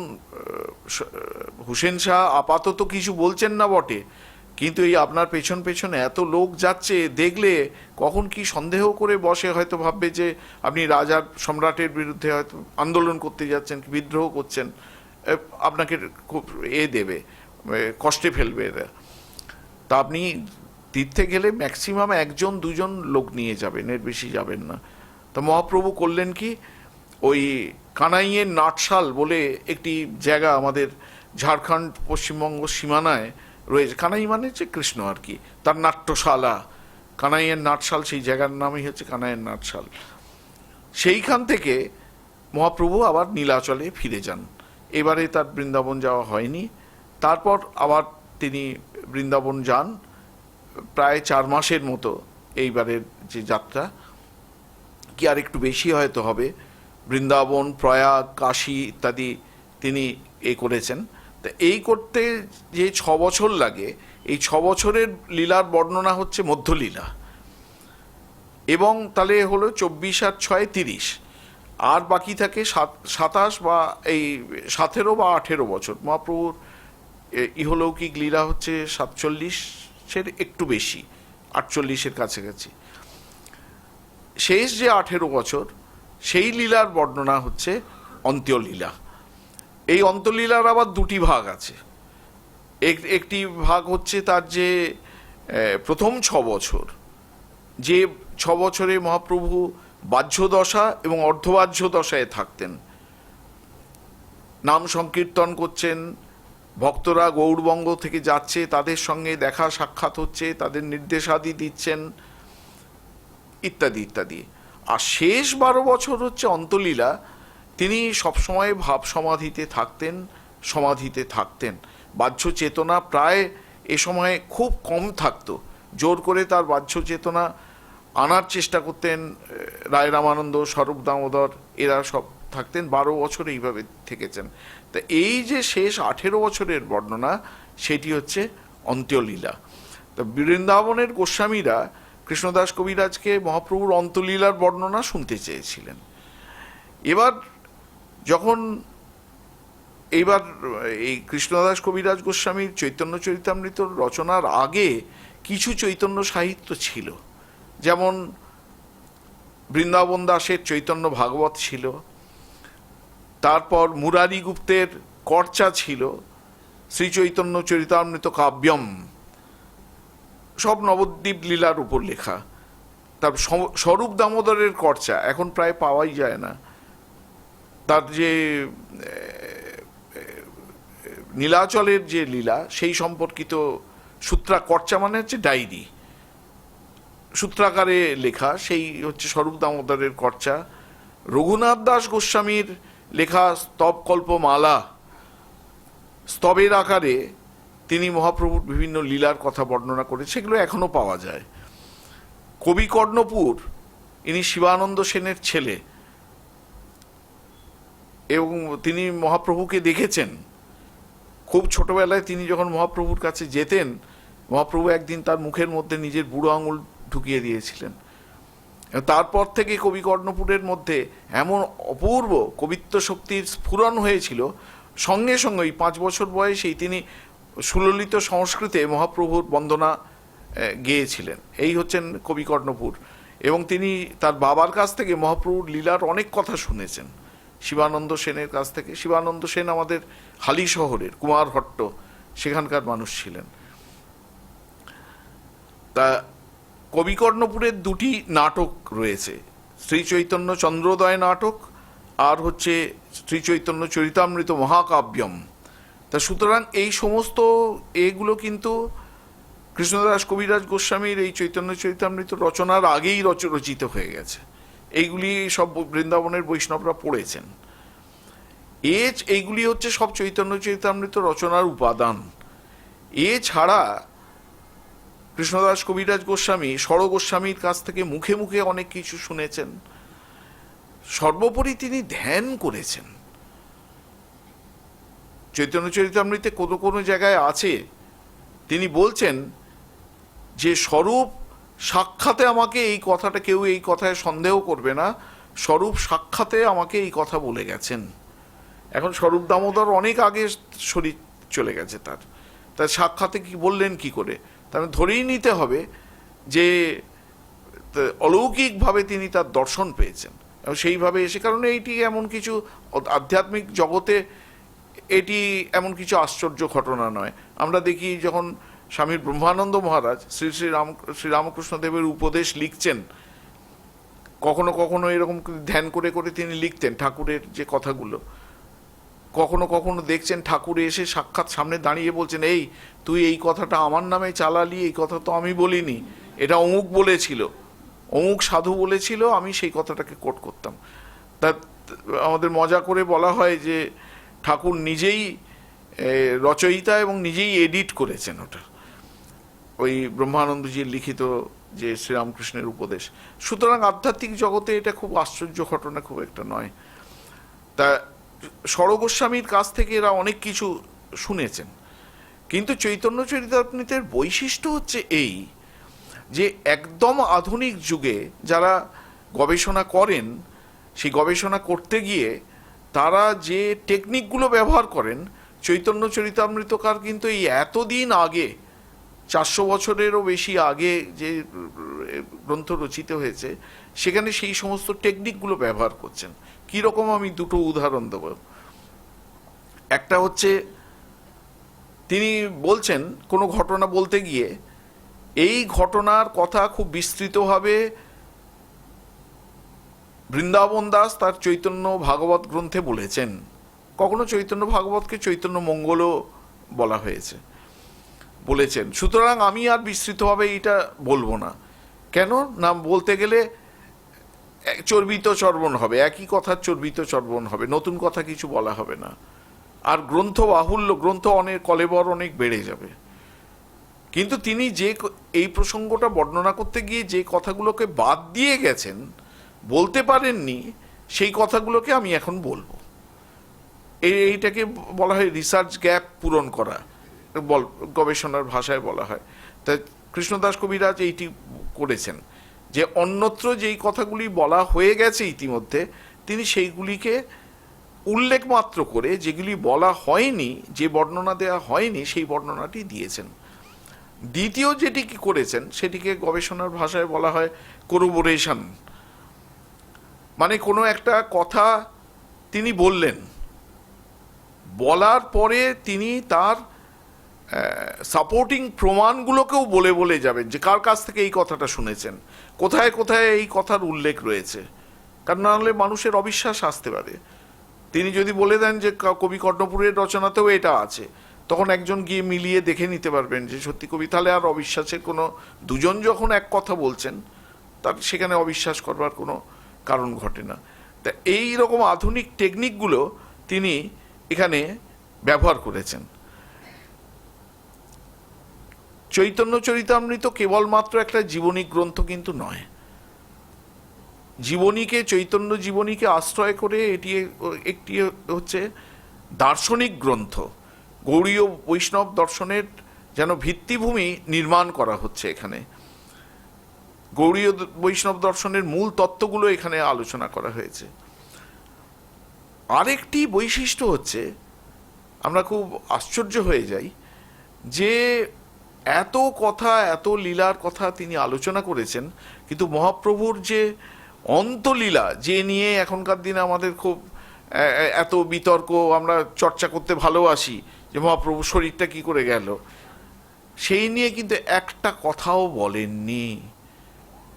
হুসেন শাহ আপাতত কিছু বলছেন না বটে, কিন্তু এই আপনার পেছন পেছনে এত লোক যাচ্ছে, দেখলে কখন কি সন্দেহ করে বসে, হয়তো ভাববে যে আপনি রাজার, সম্রাটের বিরুদ্ধে হয়তো আন্দোলন করতে যাচ্ছেন, বিদ্রোহ করছেন, আপনাকে খুব দেবে, কষ্টে ফেলবে এরা। তা আপনি তীর্থে গেলে ম্যাক্সিমাম 1-2 লোক নিয়ে যাবেন, এর বেশি যাবেন না। তা মহাপ্রভু করলেন কি, ওই কানাইয়ের নাটশাল বলে একটি জায়গা আমাদের ঝাড়খণ্ড পশ্চিমবঙ্গ সীমানায় রয়েছে। কানাই মানে হচ্ছে কৃষ্ণ আর কি, তার নাট্যশালা, কানাইয়ের নাটশাল, সেই জায়গার নামই হচ্ছে কানাইয়ের নাটশাল। সেইখান থেকে মহাপ্রভু আবার নীলাচলে ফিরে যান। এবারে তার বৃন্দাবন যাওয়া হয়নি। তারপর আবার তিনি বৃন্দাবন যান প্রায় 4 মাসের মতো। এইবারের যে যাত্রা, কি আর একটু বেশি হয়তো হবে, বৃন্দাবন, প্রয়াগ, কাশী ইত্যাদি তিনি করেছেন। তা এই করতে যে 6 বছর লাগে, এই 6 বছরের লীলার বর্ণনা হচ্ছে মধ্যলীলা। এবং তাহলে হলো 24 আর 6 30, আর বাকি থাকে 27 বা এই 17 বা 18 বছর। মহাপ্রভুর ইহলৌকিক লীলা হচ্ছে 47-এর একটু বেশি, 48-এর কাছাকাছি। শেষ যে 18 বছর, সেই লীলার বর্ণনা হচ্ছে অন্ত্যলীলা। এই অন্ত্যলীলার আবার 2টি ভাগ আছে। একটি ভাগ হচ্ছে তার যে প্রথম 6 বছর, যে 6 বছরে মহাপ্রভু বাহ্য দশা এবং অর্ধবাহ্য দশায় থাকতেন, নাম সংকীর্তন করছেন, ভক্তরা গৌড়বঙ্গ থেকে যাচ্ছে, তাদের সঙ্গে দেখা সাক্ষাৎ হচ্ছে, তাদের নির্দেশাদি দিচ্ছেন ইত্যাদি ইত্যাদি। আর শেষ 12 বছর হচ্ছে অন্তলীলা। তিনি সবসময় ভাব সমাধিতে থাকতেন। বাহ্য চেতনা প্রায় এ সময় খুব কম থাকতো। জোর করে তার বাহ্য চেতনা আনার চেষ্টা করতেন রায় রামানন্দ, স্বরূপ দামোদর, এরা সব থাকতেন, 12 বছর এইভাবে থেকেছেন। তা এই যে শেষ 18 বছরের বর্ণনা, সেটি হচ্ছে অন্ত্যলীলা। তা বৃন্দাবনের গোস্বামীরা কৃষ্ণদাস কবিরাজকে মহাপ্রভুর অন্তলীলার বর্ণনা শুনতে চেয়েছিলেন। এবার যখন এইবার এই কৃষ্ণদাস কবিরাজ গোস্বামীর চৈতন্য চরিতামৃত রচনার আগে কিছু চৈতন্য সাহিত্য ছিল, যেমন বৃন্দাবন দাসের চৈতন্য ভাগবত ছিল, তারপর মুরারি গুপ্তের কর্চা ছিল, শ্রী চৈতন্য চরিতামৃত কাব্যম, সব নবদ্বীপ লীলার উপর লেখা। তার স্বরূপ দামোদরের কর্চা এখন প্রায় পাওয়াই যায় না। তার যে নীলাচলের যে লীলা সেই সম্পর্কিত সূত্রা, কর্চা মানে হচ্ছে ডায়েরি, সূত্রাকারে লেখা, সেই হচ্ছে স্বরূপ দামোদরের কর্চা। রঘুনাথ দাস গোস্বামীর লেখা স্তবকল্প মালা, স্তবের আকারে তিনি মহাপ্রভুর বিভিন্ন লীলার কথা বর্ণনা করে, সেগুলো এখনো পাওয়া যায়। কবি কর্ণপুর, ইনি শিবানন্দ সেনের ছেলে এবং তিনি মহাপ্রভুকে দেখেছেন। খুব ছোটবেলায় তিনি যখন মহাপ্রভুর কাছে যেতেন, মহাপ্রভু একদিন তার মুখের মধ্যে নিজের বুড়ো আঙুল ঢুকিয়ে দিয়েছিলেন। তারপর থেকে কবি কর্ণপুরের মধ্যে এমন অপূর্ব কবিত্ব শক্তির স্ফুরণ হয়েছিল, সঙ্গে সঙ্গে 5 বছর বয়সেই তিনি সুললিত সংস্কৃতে মহাপ্রভুর বন্দনা গেয়েছিলেন। এই হচ্ছেন কবি কর্ণপুর। এবং তিনি তার বাবার কাছ থেকে মহাপ্রভুর লীলার অনেক কথা শুনেছেন, শিবানন্দ সেনের কাছ থেকে। শিবানন্দ সেন আমাদের হালি শহরের কুমারহট্ট, সেখানকার মানুষ ছিলেন। তা কবি কর্ণপুরের 2টি নাটক রয়েছে, শ্রী চৈতন্য চন্দ্রোদয় নাটক আর হচ্ছে শ্রী চৈতন্য চরিতামৃত মহাকাব্যম। তা সুতরাং এই সমস্ত এগুলো কিন্তু কৃষ্ণদাস কবিরাজ গোস্বামীর এই চৈতন্য চরিতামৃত রচনার আগেই রচিত হয়ে গেছে। এইগুলি সব বৃন্দাবনের বৈষ্ণবরা পড়েছেন। এইগুলি হচ্ছে সব চৈতন্য চরিতামৃত রচনার উপাদান। এছাড়া কৃষ্ণদাস কবিরাজ গোস্বামী ষড় গোস্বামীর কাছ থেকে মুখে মুখে অনেক কিছু শুনেছেন। সর্বোপরি তিনি ধ্যান করেছেন। চৈতন্য চরিতামৃতে কোনো কোনো জায়গায় আছে, তিনি বলছেন যে স্বরূপ সাক্ষাতে আমাকে এই কথাটা, কেউ এই কথায় সন্দেহ করবে না, স্বরূপ সাক্ষাতে আমাকে এই কথা বলে গেছেন। এখন স্বরূপ দামোদর অনেক আগে শরীর চলে গেছে তার সাক্ষাতে কি বললেন কি করে, তাহলে ধরেই নিতে হবে যে অলৌকিকভাবে তিনি তার দর্শন পেয়েছেন এবং সেইভাবে এসে, কারণ এইটি এমন কিছু আধ্যাত্মিক জগতে এটি এমন কিছু আশ্চর্য ঘটনা নয়। আমরা দেখি যখন স্বামী ব্রহ্মানন্দ মহারাজ শ্রীরামকৃষ্ণদেবের উপদেশ লিখছেন, কখনো কখনো এরকম ধ্যান করে করে তিনি লিখতেন ঠাকুরের যে কথাগুলো। কখনো কখনো দেখছেন ঠাকুর এসে সাক্ষাৎ সামনে দাঁড়িয়ে বলছেন, এই তুই এই কথাটা আমার নামে চালালি, এই কথা তো আমি বলিনি, এটা অমুক বলেছিল, অমুক সাধু বলেছিল, আমি সেই কথাটাকে কোট করতাম। তা আমাদের মজা করে বলা হয় যে ঠাকুর নিজেই রচয়িতা এবং নিজেই এডিট করেছেন ওটা, ওই ব্রহ্মানন্দজির লিখিত যে শ্রীরামকৃষ্ণের উপদেশ। সুতরাং আধ্যাত্মিক জগতে এটা খুব আশ্চর্য ঘটনা খুব একটা নয়। তা ষড় গোস্বামীর কাছ থেকে এরা অনেক কিছু শুনেছেন। কিন্তু চৈতন্য চরিতামৃতের বৈশিষ্ট্য হচ্ছে এই যে একদম আধুনিক যুগে যারা গবেষণা করেন, সেই গবেষণা করতে গিয়ে তারা যে টেকনিকগুলো ব্যবহার করেন, চৈতন্য চরিতামৃতকার কিন্তু এই এতদিন আগে, 400 বছরেরও বেশি আগে যে গ্রন্থ রচিত হয়েছে, সেখানে সেই সমস্ত টেকনিকগুলো ব্যবহার করছেন। কীরকম আমি 2টো উদাহরণ দেব। একটা হচ্ছে, তিনি বলছেন কোনো ঘটনা বলতে গিয়ে এই ঘটনার কথা খুব বিস্তৃতভাবে বৃন্দাবন দাস তার চৈতন্য ভাগবত গ্রন্থে বলেছেন। কখনো চৈতন্য ভাগবতকে চৈতন্য মঙ্গলও বলা হয়েছে, বলেছেন। সুতরাং আমি আর বিস্তৃতভাবে এটা বলবো না। কেন না, বলতে গেলে চর্বিত চর্বণ হবে, একই কথার চর্বিত চর্বণ হবে, নতুন কথা কিছু বলা হবে না। আর গ্রন্থ বাহুল্য, গ্রন্থ অনেক কলেবর অনেক বেড়ে যাবে। কিন্তু তিনি যে এই প্রসঙ্গটা বর্ণনা করতে গিয়ে যে কথাগুলোকে বাদ দিয়ে গেছেন, বলতে পারেননি সেই কথাগুলোকে আমি এখন বলবো। এইটাকে বলা হয় রিসার্চ গ্যাপ পূরণ করা, গবেষণার ভাষায় বলা হয়। তা কৃষ্ণদাস কবিরাজ এইটি করেছেন যে অন্যত্র যেই কথাগুলি বলা হয়ে গেছে ইতিমধ্যে, তিনি সেইগুলিকে উল্লেখ মাত্র করে যেগুলি বলা হয়নি, যে বর্ণনা দেওয়া হয়নি, সেই বর্ণনাটি দিয়েছেন। দ্বিতীয় যেটি কি করেছেন সেটিকে গবেষণার ভাষায় বলা হয় কোরোবোরেশন। মানে কোনো একটা কথা তিনি বললেন, বলার পরে তিনি তার সাপোর্টিং প্রমাণগুলোকেও বলে বলে যাবেন যে কার কাছ থেকে এই কথাটা শুনেছেন, কোথায় কোথায় এই কথার উল্লেখ রয়েছে। কারণ নাহলে মানুষের অবিশ্বাস আসতে পারে। তিনি যদি বলে দেন যে কবি কর্ণপুরের রচনাতেও এটা আছে, তখন একজন গিয়ে মিলিয়ে দেখে নিতে পারবেন যে সত্যি কবি, তাহলে আর অবিশ্বাসের কোনো, দুজন যখন এক কথা বলছেন তার সেখানে অবিশ্বাস করবার কোনো কারণ ঘটে না। তা এই রকম আধুনিক টেকনিকগুলো তিনি এখানে ব্যবহার করেছেন। চৈতন্য চরিতামৃত কেবলমাত্র একটা জীবনী গ্রন্থ কিন্তু নয়। জীবনীকে, চৈতন্য জীবনীকে আশ্রয় করে এটি একটি হচ্ছে দার্শনিক গ্রন্থ। গৌড়ীয় বৈষ্ণব দর্শনের যেন ভিত্তিভূমি নির্মাণ করা হচ্ছে এখানে। গৌড়ীয় বৈষ্ণব দর্শনের মূল তত্ত্বগুলো এখানে আলোচনা করা হয়েছে। আরেকটি বৈশিষ্ট্য হচ্ছে, আমরা খুব আশ্চর্য হয়ে যাই যে এত কথা, এত লীলার কথা তিনি আলোচনা করেছেন, কিন্তু মহাপ্রভুর যে অন্তলীলা, যে নিয়ে এখনকার দিনে আমাদের খুব এত বিতর্ক, আমরা চর্চা করতে ভালোবাসি যে মহাপ্রভুর শরীরটা কি করে গেল, সেই নিয়ে কিন্তু একটা কথাও বলেননি।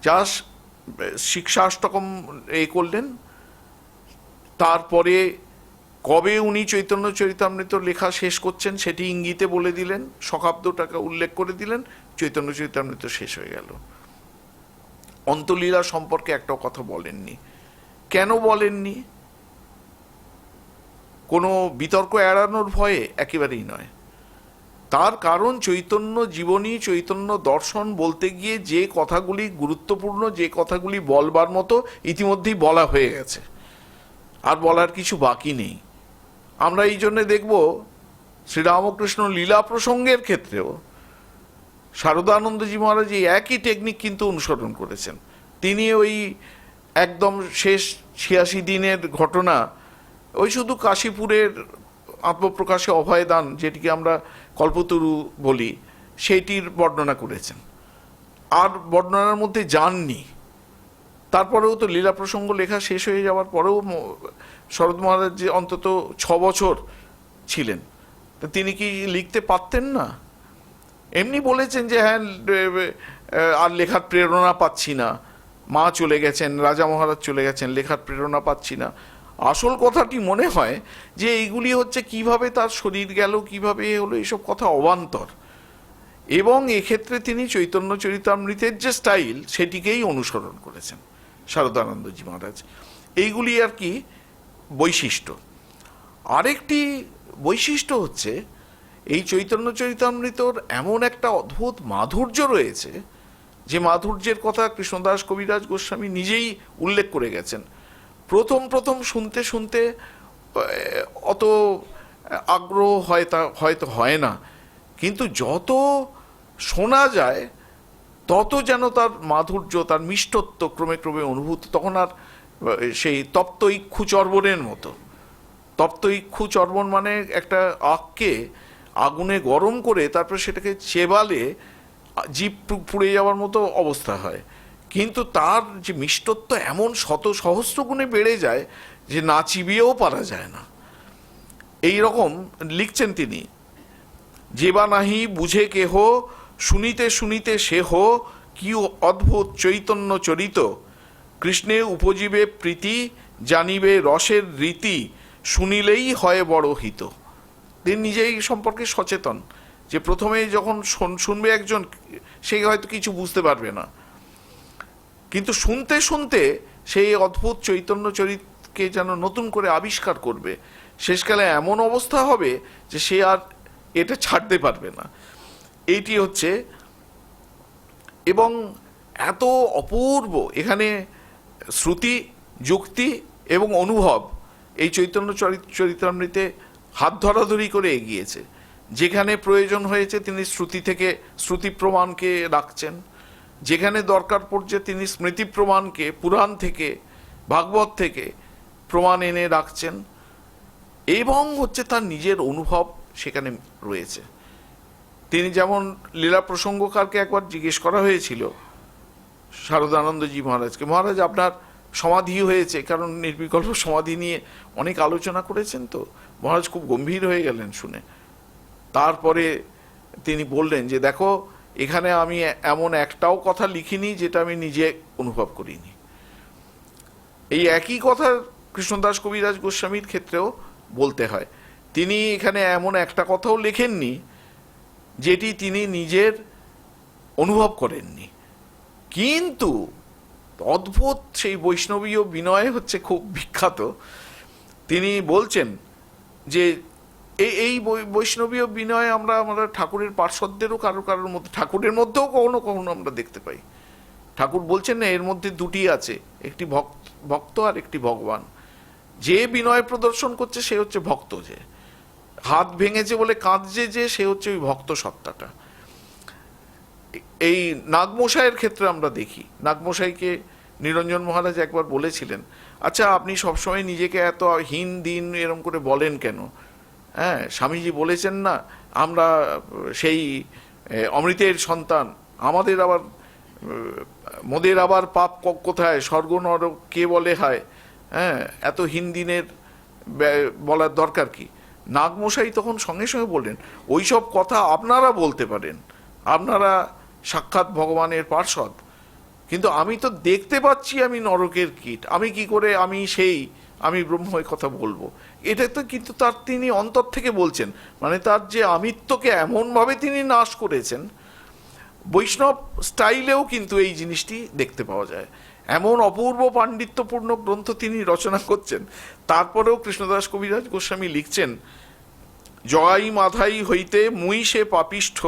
জাস্ট শিক্ষাষ্টকম করলেন, তারপরে কবে উনি চৈতন্য চরিতামৃত লেখা শেষ করছেন সেটি ইঙ্গিতে বলে দিলেন, শকাব্দটাকে উল্লেখ করে দিলেন, চৈতন্য চরিতামৃত শেষ হয়ে গেল। অন্তলীলা সম্পর্কে একটা কথা বলেননি। কেন বলেননি? কোনো বিতর্ক এড়ানোর ভয়ে? একেবারেই নয়। তার কারণ চৈতন্য জীবনী, চৈতন্য দর্শন বলতে গিয়ে যে কথাগুলি গুরুত্বপূর্ণ, যে কথাগুলি বলবার মতো, ইতিমধ্যেই বলা হয়ে গেছে, আর বলার কিছু বাকি নেই। আমরা এই জন্যে দেখব শ্রীরামকৃষ্ণ লীলা প্রসঙ্গের ক্ষেত্রেও শারদানন্দজি মহারাজ এই একই টেকনিক কিন্তু অনুসরণ করেছেন। তিনি ওই একদম শেষ ৮৬ দিনের ঘটনা, ওই শুধু কাশীপুরের আত্মপ্রকাশে অভয়দান, যেটিকে আমরা কল্পতরু বলি, সেইটির বর্ণনা করেছেন, আর বর্ণনার মধ্যে যাননি। তারপরেও তো লীলা প্রসঙ্গ লেখা শেষ হয়ে যাওয়ার পরেও শরৎ মহারাজ যে অন্তত ৬ বছর ছিলেন, তা তিনি কি লিখতে পারতেন না? এমনি বলেছেন যে হ্যাঁ, আর লেখার প্রেরণা পাচ্ছি না, মা চলে গেছেন, রাজা মহারাজ চলে গেছেন, লেখার প্রেরণা পাচ্ছি না। আসল কথাটি মনে হয় যে এইগুলি হচ্ছে কিভাবে তার শরীর গেল, কিভাবে হলো, এইসব কথা অবান্তর। এবং এক্ষেত্রে তিনি চৈতন্য চরিতামৃতের যে স্টাইল, সেটিকেই অনুসরণ করেছেন শারদানন্দজি মহারাজ। এইগুলি আর কি বৈশিষ্ট্য। আরেকটি বৈশিষ্ট্য হচ্ছে এই চৈতন্য চরিতামৃতর এমন একটা অদ্ভুত মাধুর্য রয়েছে, যে মাধুর্যের কথা কৃষ্ণদাস কবিরাজ গোস্বামী নিজেই উল্লেখ করে গেছেন। প্রথম প্রথম শুনতে শুনতে অত আগ্রহ হয়তো হয় না, কিন্তু যত শোনা যায় তত যেন তার মাধুর্য, তার মিষ্টত্ব ক্রমে ক্রমে অনুভূত। তখন আর সেই তপ্ত ইক্ষু চর্বণের মতো, তপ্ত ইক্ষু চর্বণ মানে একটা আখকে আগুনে গরম করে তারপর সেটাকে চেবালে জিভ পুড়ে যাওয়ার মতো অবস্থা হয়, কিন্তু তার যে মিষ্টত্ব এমন শত সহস্র গুণে বেড়ে যায় যে না চিবিয়েও পারা যায় না। এই রকম লিখছেন তিনি, যেবা নাহি বুঝে কেহ, শুনিতে শুনিতে সেহ, কি অদ্ভুত চৈতন্য চরিত, কৃষ্ণে উপজীবে প্রীতি, জানিবে রসের রীতি, শুনিলেই হয় বড় হিত। তিনি নিজেই সম্পর্কে সচেতন যে প্রথমে যখন শুনবে একজন, সে হয়তো কিছু বুঝতে পারবে না, কিন্তু শুনতে শুনতে সেই অদ্ভুত চৈতন্য চরিতকে যেন নতুন করে আবিষ্কার করবে। শেষকালে এমন অবস্থা হবে যে সে আর এটা ছাড়তে পারবে না। এইটি হচ্ছে, এবং এত অপূর্ব এখানে শ্রুতি, যুক্তি এবং অনুভব এই চৈতন্য চরিতামৃতে হাত ধরাধরি করে এগিয়েছে। যেখানে প্রয়োজন হয়েছে তিনি শ্রুতি প্রমাণকে রাখছেন, যেখানে দরকার পড়ছে তিনি স্মৃতি প্রমাণকে পুরাণ থেকে, ভাগবত থেকে প্রমাণ এনে রাখছেন, এবং হচ্ছে তার নিজের অনুভব সেখানে রয়েছে। তিনি যেমন লীলা প্রসঙ্গকারকে একবার জিজ্ঞেস করা হয়েছিল শারদানন্দজি মহারাজকে, মহারাজ আপনার সমাধি হয়েছে, কারণ নির্বিকল্প সমাধি নিয়ে অনেক আলোচনা করেছেন, তো মহারাজ খুব গম্ভীর হয়ে গেলেন শুনে। তারপরে তিনি বললেন যে দেখো, এখানে আমি এমন একটাও কথা লিখিনি যেটা আমি নিজে অনুভব করিনি। এই একই কথা কৃষ্ণদাস কবিরাজ গোস্বামীর ক্ষেত্রেও বলতে হয়। তিনি এখানে এমন একটা কথাও লেখেননি যেটি তিনি নিজের অনুভব করেননি, কিন্তু অদ্ভুত সেই বৈষ্ণবীয় বিনয় হচ্ছে খুব বিখ্যাত। তিনি বলছেন যে এই বৈষ্ণবীয় বিনয় আমরা ঠাকুরের পার্শ্বদেরও কারোর মধ্যে, ঠাকুরের মধ্যেও কখনো কখনো আমরা দেখতে পাই। ঠাকুর বলছেন না, এর মধ্যে দুটি আছে, একটি ভক্ত আর একটি ভগবান। যে বিনয় প্রদর্শন করছে সে হচ্ছে ভক্ত, যে হাত ভেঙেছে বলে কাঁদছে যে সে হচ্ছে ওই ভক্ত সত্তাটা। এই নাগমশাইয়ের ক্ষেত্রে আমরা দেখি, নাগমশাইকে নিরঞ্জন মহারাজ একবার বলেছিলেন, আচ্ছা আপনি সবসময় নিজেকে এত হীন দিন এরম করে বলেন কেন? হ্যাঁ, স্বামীজি বলেছেন না আমরা সেই অমৃতের সন্তান, আমাদের আবার মোদের আবার পাপ কোথায়, স্বর্গ নরক কে বলে হয়? হ্যাঁ, এত হীন দিনের বলার দরকার কি? নাগমশাই তখন সঙ্গে সঙ্গে বললেন, ওইসব কথা আপনারা বলতে পারেন, আপনারা সাক্ষাৎ ভগবানের পার্ষদ, কিন্তু আমি তো দেখতে পাচ্ছি আমি নরকের কীট, আমি কি করে আমি ব্রহ্মের কথা বলবো? এটা তো কিন্তু তার তিনি অন্তর থেকে বলছেন, মানে তার যে আমিত্বকে এমনভাবে তিনি নাশ করেছেন। বৈষ্ণব স্টাইলেও কিন্তু এই জিনিসটি দেখতে পাওয়া যায়। এমন অপূর্ব পাণ্ডিত্যপূর্ণ গ্রন্থ তিনি রচনা করছেন, তারপরেও কৃষ্ণদাস কবিরাজ গোস্বামী লিখছেন, জগাই মাথাই হইতে মুই সে পাপিষ্ঠ,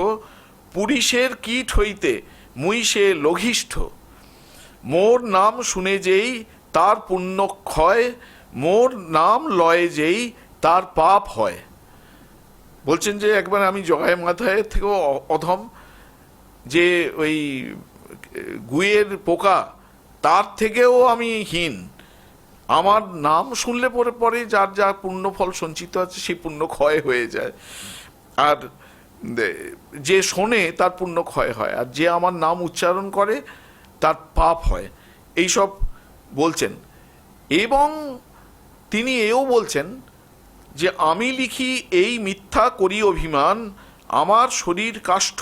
পুরীশের কীট হইতে মুই সে লঘিষ্ঠ, মোর নাম শুনে যেই তার পুণ্য ক্ষয়, মোর নাম লয়ে যেই তার পাপ হয়। বলছেন যে একবার আমি জগাই মাথায় থেকেও অধম, যে ওই গুয়ের পোকা তার থেকেও আমি হীন, আমার নাম শুনলে পরে যার যা পুণ্য ফল সঞ্চিত আছে সেই পুণ্য ক্ষয় হয়ে যায়, আর যে শোনে তার পুণ্য ক্ষয় হয়, আর যে আমার নাম উচ্চারণ করে তার পাপ হয়, এইসব বলছেন। এবং তিনি এও বলছেন যে আমি লিখি এই মিথ্যা করি অভিমান, আমার শরীর কাষ্ঠ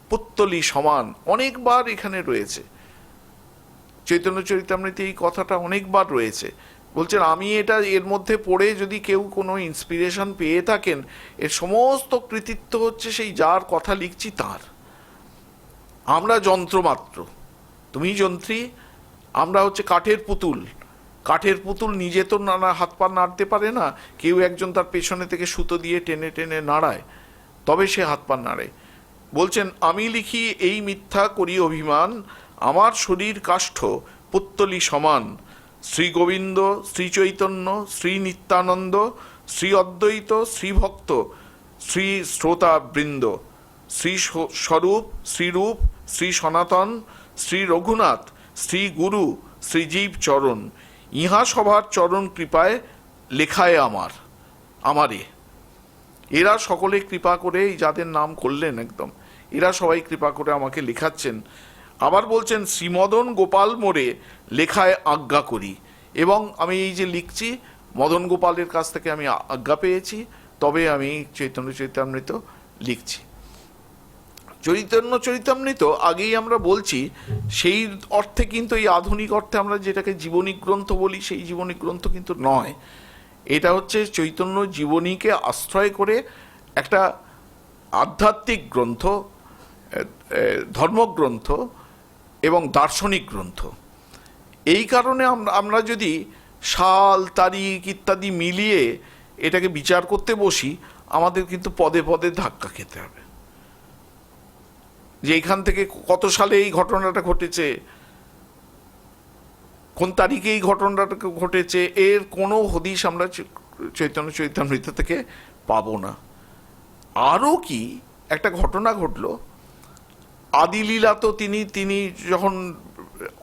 পুত্তলি সমান। অনেকবার এখানে রয়েছে চৈতন্য চরিতামৃতে এই কথাটা অনেকবার রয়েছে। বলছেন আমি এর মধ্যে পড়ে যদি কেউ কোনো ইন্সপিরেশন পেয়ে থাকেন, এর সমস্ত কৃতিত্ব হচ্ছে সেই যার কথা লিখছি তার। আমরা যন্ত্রমাত্র, তুমি যন্ত্রী, আমরা হচ্ছে কাঠের পুতুল। কাঠের পুতুল নিজে তো হাত পা নাড়তে পারে না, কেউ একজন তার পেছনে থেকে সুতো দিয়ে টেনে টেনে নাড়ায়, তবে সে হাত পা নাড়ে। বলছেন আমি লিখি এই মিথ্যা করি অভিমান, আমার শরীর কাষ্ঠ পুত্তলি সমান। শ্রী গোবিন্দ, শ্রী চৈতন্য, শ্রী নিত্যানন্দ, শ্রী অদ্বৈত, শ্রী ভক্ত, শ্রী শ্রোতা বৃন্দ, শ্রী স্বরূপ, শ্রীরূপ, শ্রী সনাতন, শ্রী রঘুনাথ, শ্রী গুরু, শ্রীজীব চরণ, ইহা সবার চরণ কৃপায় লেখায় আমারে। এরা সকলে কৃপা করে, যাদের নাম করলেন একদম, এরা সবাই কৃপা করে আমাকে লেখাচ্ছেন। আবার বলছেন শ্রীমদন গোপাল মোরে লেখায় আজ্ঞা করি, এবং আমি এই যে লিখছি মদন গোপালের কাছ থেকে আমি আজ্ঞা পেয়েছি, তবে আমি চৈতন্য চরিতামৃত লিখছি। চৈতন্য চরিতামৃত আগেই আমরা বলছি, সেই অর্থে কিন্তু এই আধুনিক অর্থে আমরা যেটাকে জীবনী গ্রন্থ বলি সেই জীবনী গ্রন্থ কিন্তু নয়। এটা হচ্ছে চৈতন্য জীবনীকে আশ্রয় করে একটা আধ্যাত্মিক গ্রন্থ, ধর্মগ্রন্থ এবং দার্শনিক গ্রন্থ। এই কারণে আমরা যদি সাল তারিখ ইত্যাদি মিলিয়ে এটাকে বিচার করতে বসি, আমাদের কিন্তু পদে পদে ধাক্কা খেতে হবে, যে এখান থেকে কত সালে এই ঘটনাটা ঘটেছে, কোন তারিখে এই ঘটনাটা ঘটেছে এর কোনো হদিশ আমরা চৈতন্য চরিতামৃত থেকে পাবো না। আরও কি একটা ঘটনা ঘটলো, আদিলীলা তো তিনি যখন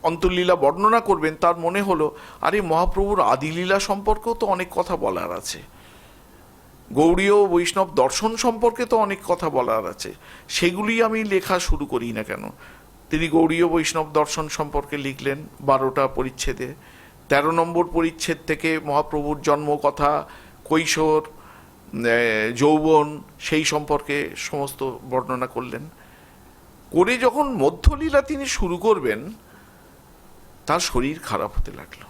অন্তর্লীলা বর্ণনা করবেন তার মনে হলো আরে মহাপ্রভুর আদিলীলা সম্পর্কেও তো অনেক কথা বলার আছে, গৌড়ীয় বৈষ্ণব দর্শন সম্পর্কে তো অনেক কথা বলার আছে, সেগুলি আমি লেখা শুরু করি না কেন। তিনি গৌড়ীয় বৈষ্ণব দর্শন সম্পর্কে লিখলেন 12টা পরিচ্ছেদে। 13 নম্বর পরিচ্ছেদ থেকে মহাপ্রভুর জন্মকথা, কৈশোর, যৌবন সেই সম্পর্কে সমস্ত বর্ণনা করলেন। করে যখন মধ্যলীলা তিনি শুরু করবেন তার শরীর খারাপ হতে লাগলো।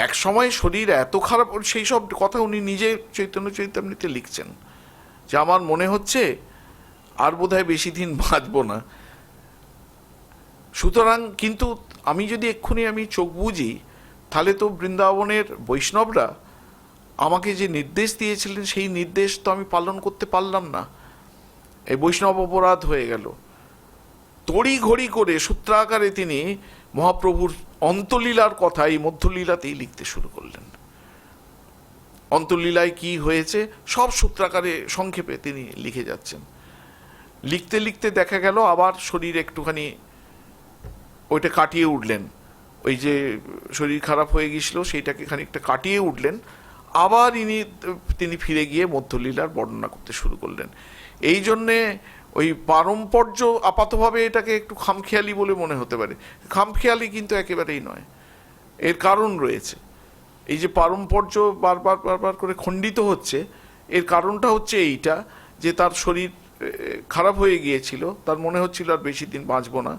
এক সময় শরীর এত খারাপ, সেই সব কথা উনি নিজে চৈতন্য চরিতামৃতে লিখছেন যে আমার মনে হচ্ছে আর বোধহয় বেশি দিন বাঁচব না। সুতরাং কিন্তু আমি যদি এক্ষুনি আমি চোখ বুঝি তাহলে তো বৃন্দাবনের বৈষ্ণবরা আমাকে যে নির্দেশ দিয়েছিলেন সেই নির্দেশ তো আমি পালন করতে পারলাম না, এই বৈষ্ণব অপরাধ হয়ে গেল। তড়ি ঘড়ি করে সূত্রাকারে তিনি মহাপ্রভুর অন্তলীলার কথা এই মধ্যলীলাতেই লিখতে শুরু করলেন। অন্তলীলায় কি হয়েছে সব সূত্রাকারে সংক্ষেপে তিনি লিখে যাচ্ছেন। লিখতে লিখতে দেখা গেল আবার শরীর একটুখানি ওইটা কাটিয়ে উঠলেন, ওই যে শরীর খারাপ হয়ে গিয়েছিল সেইটাকে খানিকটা কাটিয়ে উঠলেন, আবার তিনি ফিরে গিয়ে মধ্যলীলার বর্ণনা করতে শুরু করলেন। এই জন্যে ওই পারম্পর্য আপাতভাবে এটাকে একটু খামখেয়ালি বলে মনে হতে পারে, খামখেয়ালি কিন্তু একেবারেই নয়, এর কারণ রয়েছে। এই যে পারম্পর্য বারবার বারবার করে খণ্ডিত হচ্ছে, এর কারণটা হচ্ছে এইটা যে তার শরীর খারাপ হয়ে গিয়েছিল, তার মনে হচ্ছিল আর বেশি দিন বাঁচব না,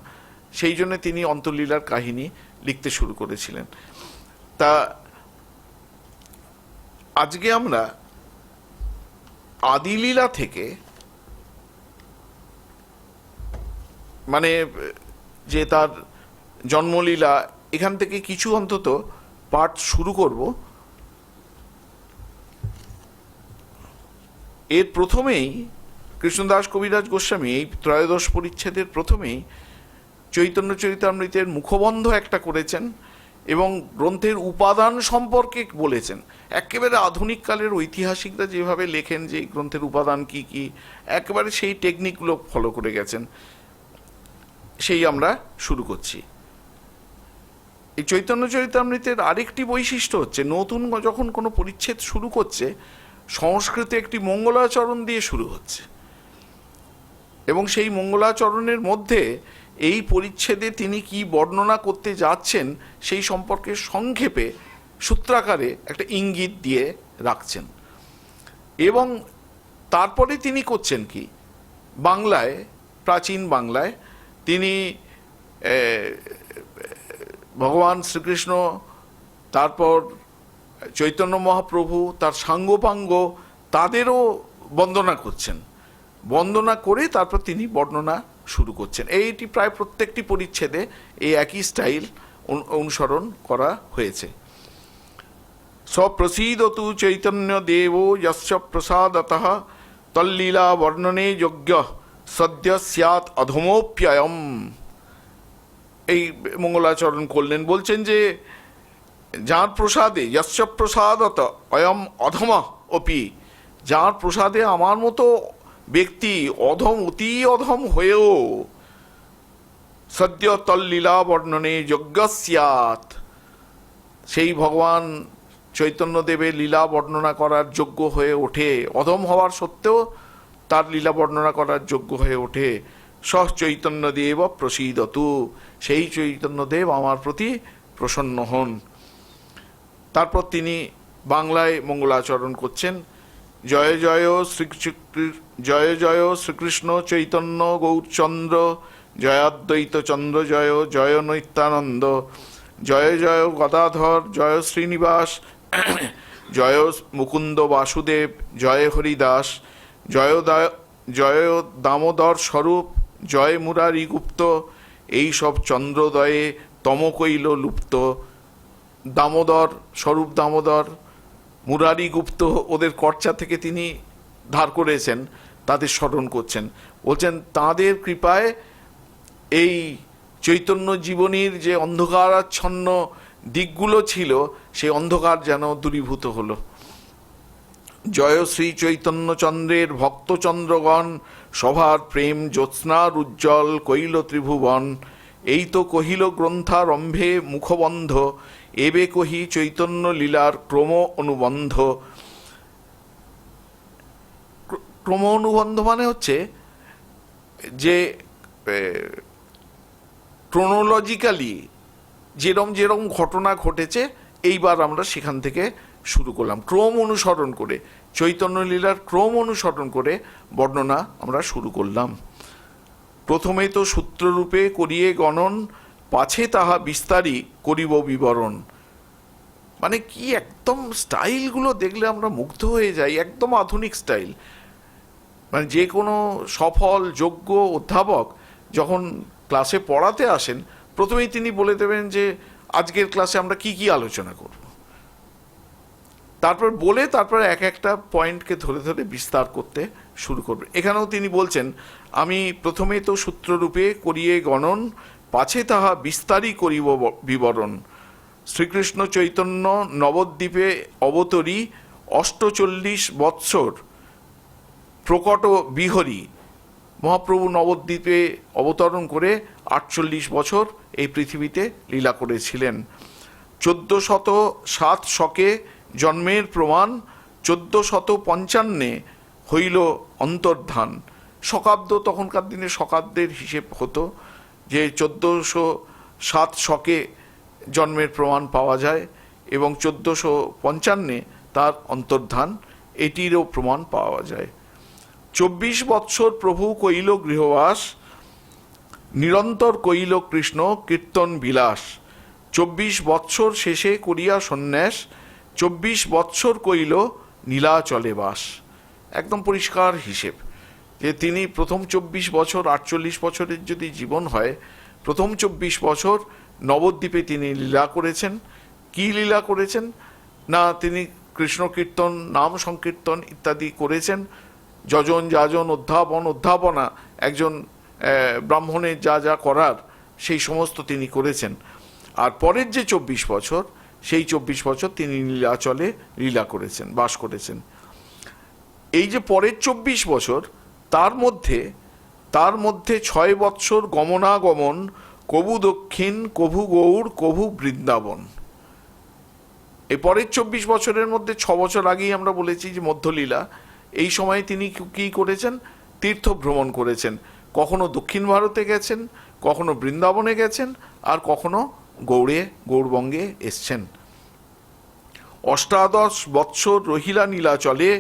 সেই জন্য তিনি অন্তর্লীলার কাহিনী লিখতে শুরু করেছিলেন। তা আজকে আমরা আদিলীলা থেকে, মানে যে তার জন্মলীলা, এখান থেকে কিছু অন্তত পাঠ শুরু করব। এর প্রথমেই কৃষ্ণদাস কবিরাজ গোস্বামী এই 13 পরিচ্ছেদের প্রথমেই চৈতন্য চরিতামৃতের মুখবন্ধ একটা করেছেন এবং গ্রন্থের উপাদান সম্পর্কে বলেছেন। একেবারে আধুনিক কালের ঐতিহাসিকরা যেভাবে লেখেন যে এই গ্রন্থের উপাদান কি কি, একেবারে সেই টেকনিকগুলো ফলো করে গেছেন, সেই আমরা শুরু করছি। এই চৈতন্য চরিতামৃতের আরেকটি বৈশিষ্ট্য হচ্ছে নতুন যখন কোনো পরিচ্ছেদ শুরু করছে সংস্কৃতে একটি মঙ্গলাচরণ দিয়ে শুরু হচ্ছে, এবং সেই মঙ্গলাচরণের মধ্যে এই পরিচ্ছেদে তিনি কি বর্ণনা করতে যাচ্ছেন সেই সম্পর্কে সংক্ষেপে সূত্রাকারে একটা ইঙ্গিত দিয়ে রাখছেন। এবং তারপরে তিনি করছেন কি, বাংলায়, প্রাচীন বাংলায় তিনি ভগবান শ্রীকৃষ্ণ, তারপর চৈতন্য মহাপ্রভু, তার সাঙ্গপাঙ্গ, তাদেরও বন্দনা করছেন। বন্দনা করে তারপর তিনি বর্ণনা শুরু করছেন। এইটি প্রায় প্রত্যেকটি পরিচ্ছেদে এই একই স্টাইল অনুসরণ করা হয়েছে। স্বপ্রসীদতু চৈতন্য দেব যস্য প্রসাদতঃ তল্লীলা বর্ণনে যোগ্য সদ্য স্যাৎ অধমোপ্যয়ম। এই মঙ্গলাচরণ করলেন, বলছেন যে যার প্রসাদে, যস্য প্রসাদত অয়ম অধম অপি, যার প্রসাদে আমার মতো ব্যক্তি অধম, অতি অধম হয়েও সদ্য তল্লীলা বর্ণনে যোগ্য স্যাৎ, সেই ভগবান চৈতন্যদেবের লীলা বর্ণনা করার যোগ্য হয়ে ওঠে, অধম হওয়ার সত্ত্বেও তার লীলা বর্ণনা করার যোগ্য হয়ে ওঠে। সহ চৈতন্যদেব প্রসীদতু, সেই চৈতন্যদেব আমার প্রতি প্রসন্ন হন। তারপর তিনি বাংলায় মঙ্গলাচরণ করছেন। জয় জয় জয় জয় শ্রীকৃষ্ণ চৈতন্য গৌরচন্দ্র, জয়াদ্বৈত চন্দ্র জয়, জয় নৈত্যানন্দ, জয় জয় গদাধর, জয় শ্রীনিবাস, জয় মুকুন্দ বাসুদেব, জয় হরিদাস, জয় দামোদর স্বরূপ, জয় মুরারি গুপ্ত, এই সব চন্দ্রোদয়ে তমকৈল লুপ্ত। দামোদর স্বরূপ, দামোদর, মুরারি গুপ্ত, ওদের কর্চা থেকে তিনি ধার করেছেন, তাদের স্মরণ করছেন। বলছেন তাঁদের কৃপায় এই চৈতন্য জীবনীর যে অন্ধকারাচ্ছন্ন দিকগুলো ছিল সেই অন্ধকার যেন দূরীভূত হলো। জয় শ্রী চৈতন্যচন্দ্রের ভক্তচন্দ্রগণ, সভার প্রেম জ্যোৎস্নার উজ্জ্বল কৈল ত্রিভুবন। এই তো কহিল গ্রন্থারম্ভে মুখবন্ধ, এবে কহি চৈতন্য লীলার ক্রম অনুবন্ধ। ক্রম অনুবন্ধ মানে হচ্ছে যে ক্রোনোলজিক্যালি যেরম যেরম ঘটনা ঘটেছে এইবার আমরা সেখান থেকে শুরু করলাম, ক্রম অনুসরণ করে, চৈতন্য লীলার ক্রম অনুসরণ করে বর্ণনা আমরা শুরু করলাম। প্রথমে তো সূত্ররূপে করিয়ে গণন, পাছে তাহা বিস্তারী করিব বিবরণ। মানে কি একদম স্টাইলগুলো দেখলে আমরা মুগ্ধ হয়ে যাই, একদম আধুনিক স্টাইল। মানে যে কোনো সফল যোগ্য অধ্যাপক যখন ক্লাসে পড়াতে আসেন প্রথমেই তিনি বলে দেবেন যে আজকের ক্লাসে আমরা কি কি আলোচনা করব, তারপর এক একটা পয়েন্টকে ধরে ধরে বিস্তার করতে শুরু করবে। এখানেও তিনি বলছেন, আমি প্রথমে তো সূত্ররূপে করিয়ে গণন, পাছে তাহা বিস্তারী করিব বিবরণ। শ্রীকৃষ্ণ চৈতন্য নবদ্বীপে অবতরী, 48 বৎসর প্রকট বিহরী। মহাপ্রভু নবদ্বীপে অবতরণ করে 48 বছর এই পৃথিবীতে লীলা করেছিলেন। 1407 শকে জন্মের প্রমাণ, 1455 হইল অন্তর্ধান। শকাব্দ, তখনকার দিনে শকাব্দের হিসেব হতো যে 1407 শকে জন্মের প্রমাণ পাওয়া যায় এবং 1455 তার অন্তর্ধান, এটিরও প্রমাণ পাওয়া যায়। 24 বৎসর প্রভু কইল গৃহবাস, নিরন্তর কইল কৃষ্ণ কীর্তন বিলাস। 24 বৎসর শেষে করিয়া সন্ন্যাস, 24 বৎসর কইল নীলাচলে বাস। একদম পরিষ্কার হিসেব যে তিনি প্রথম 24 বছর, 48 বছরের যদি জীবন হয়, প্রথম 24 বছর নবদ্বীপে তিনি লীলা করেছেন। কি লীলা করেছেন না, তিনি কৃষ্ণ কীর্তন, নাম সংকীর্তন ইত্যাদি করেছেন। যজন যাজন অধ্যাপনা একজন ব্রাহ্মণের যা যা করার সেই সমস্ত তিনি করেছেন। আর পরের যে 24 বছর, সেই 24 বছর তিনি নীলাচলে লীলা করেছেন, বাস করেছেন। এই যে পরের 24 বছর, তার মধ্যে 6 বৎসর গমনাগমন, কভু দক্ষিণ, কভু গৌড়, কভু বৃন্দাবন। এই পরের 24 বছরের মধ্যে 6 বছর আগেই আমরা বলেছি যে মধ্যলীলা, এই সময়ে তিনি কি করেছেন, তীর্থ ভ্রমণ করেছেন। কখনো দক্ষিণ ভারতে গেছেন, কখনো বৃন্দাবনে গেছেন, আর কখনো গৌড়বঙ্গে এসছেন। 18 বৎসর রহিলা নীলাচলে,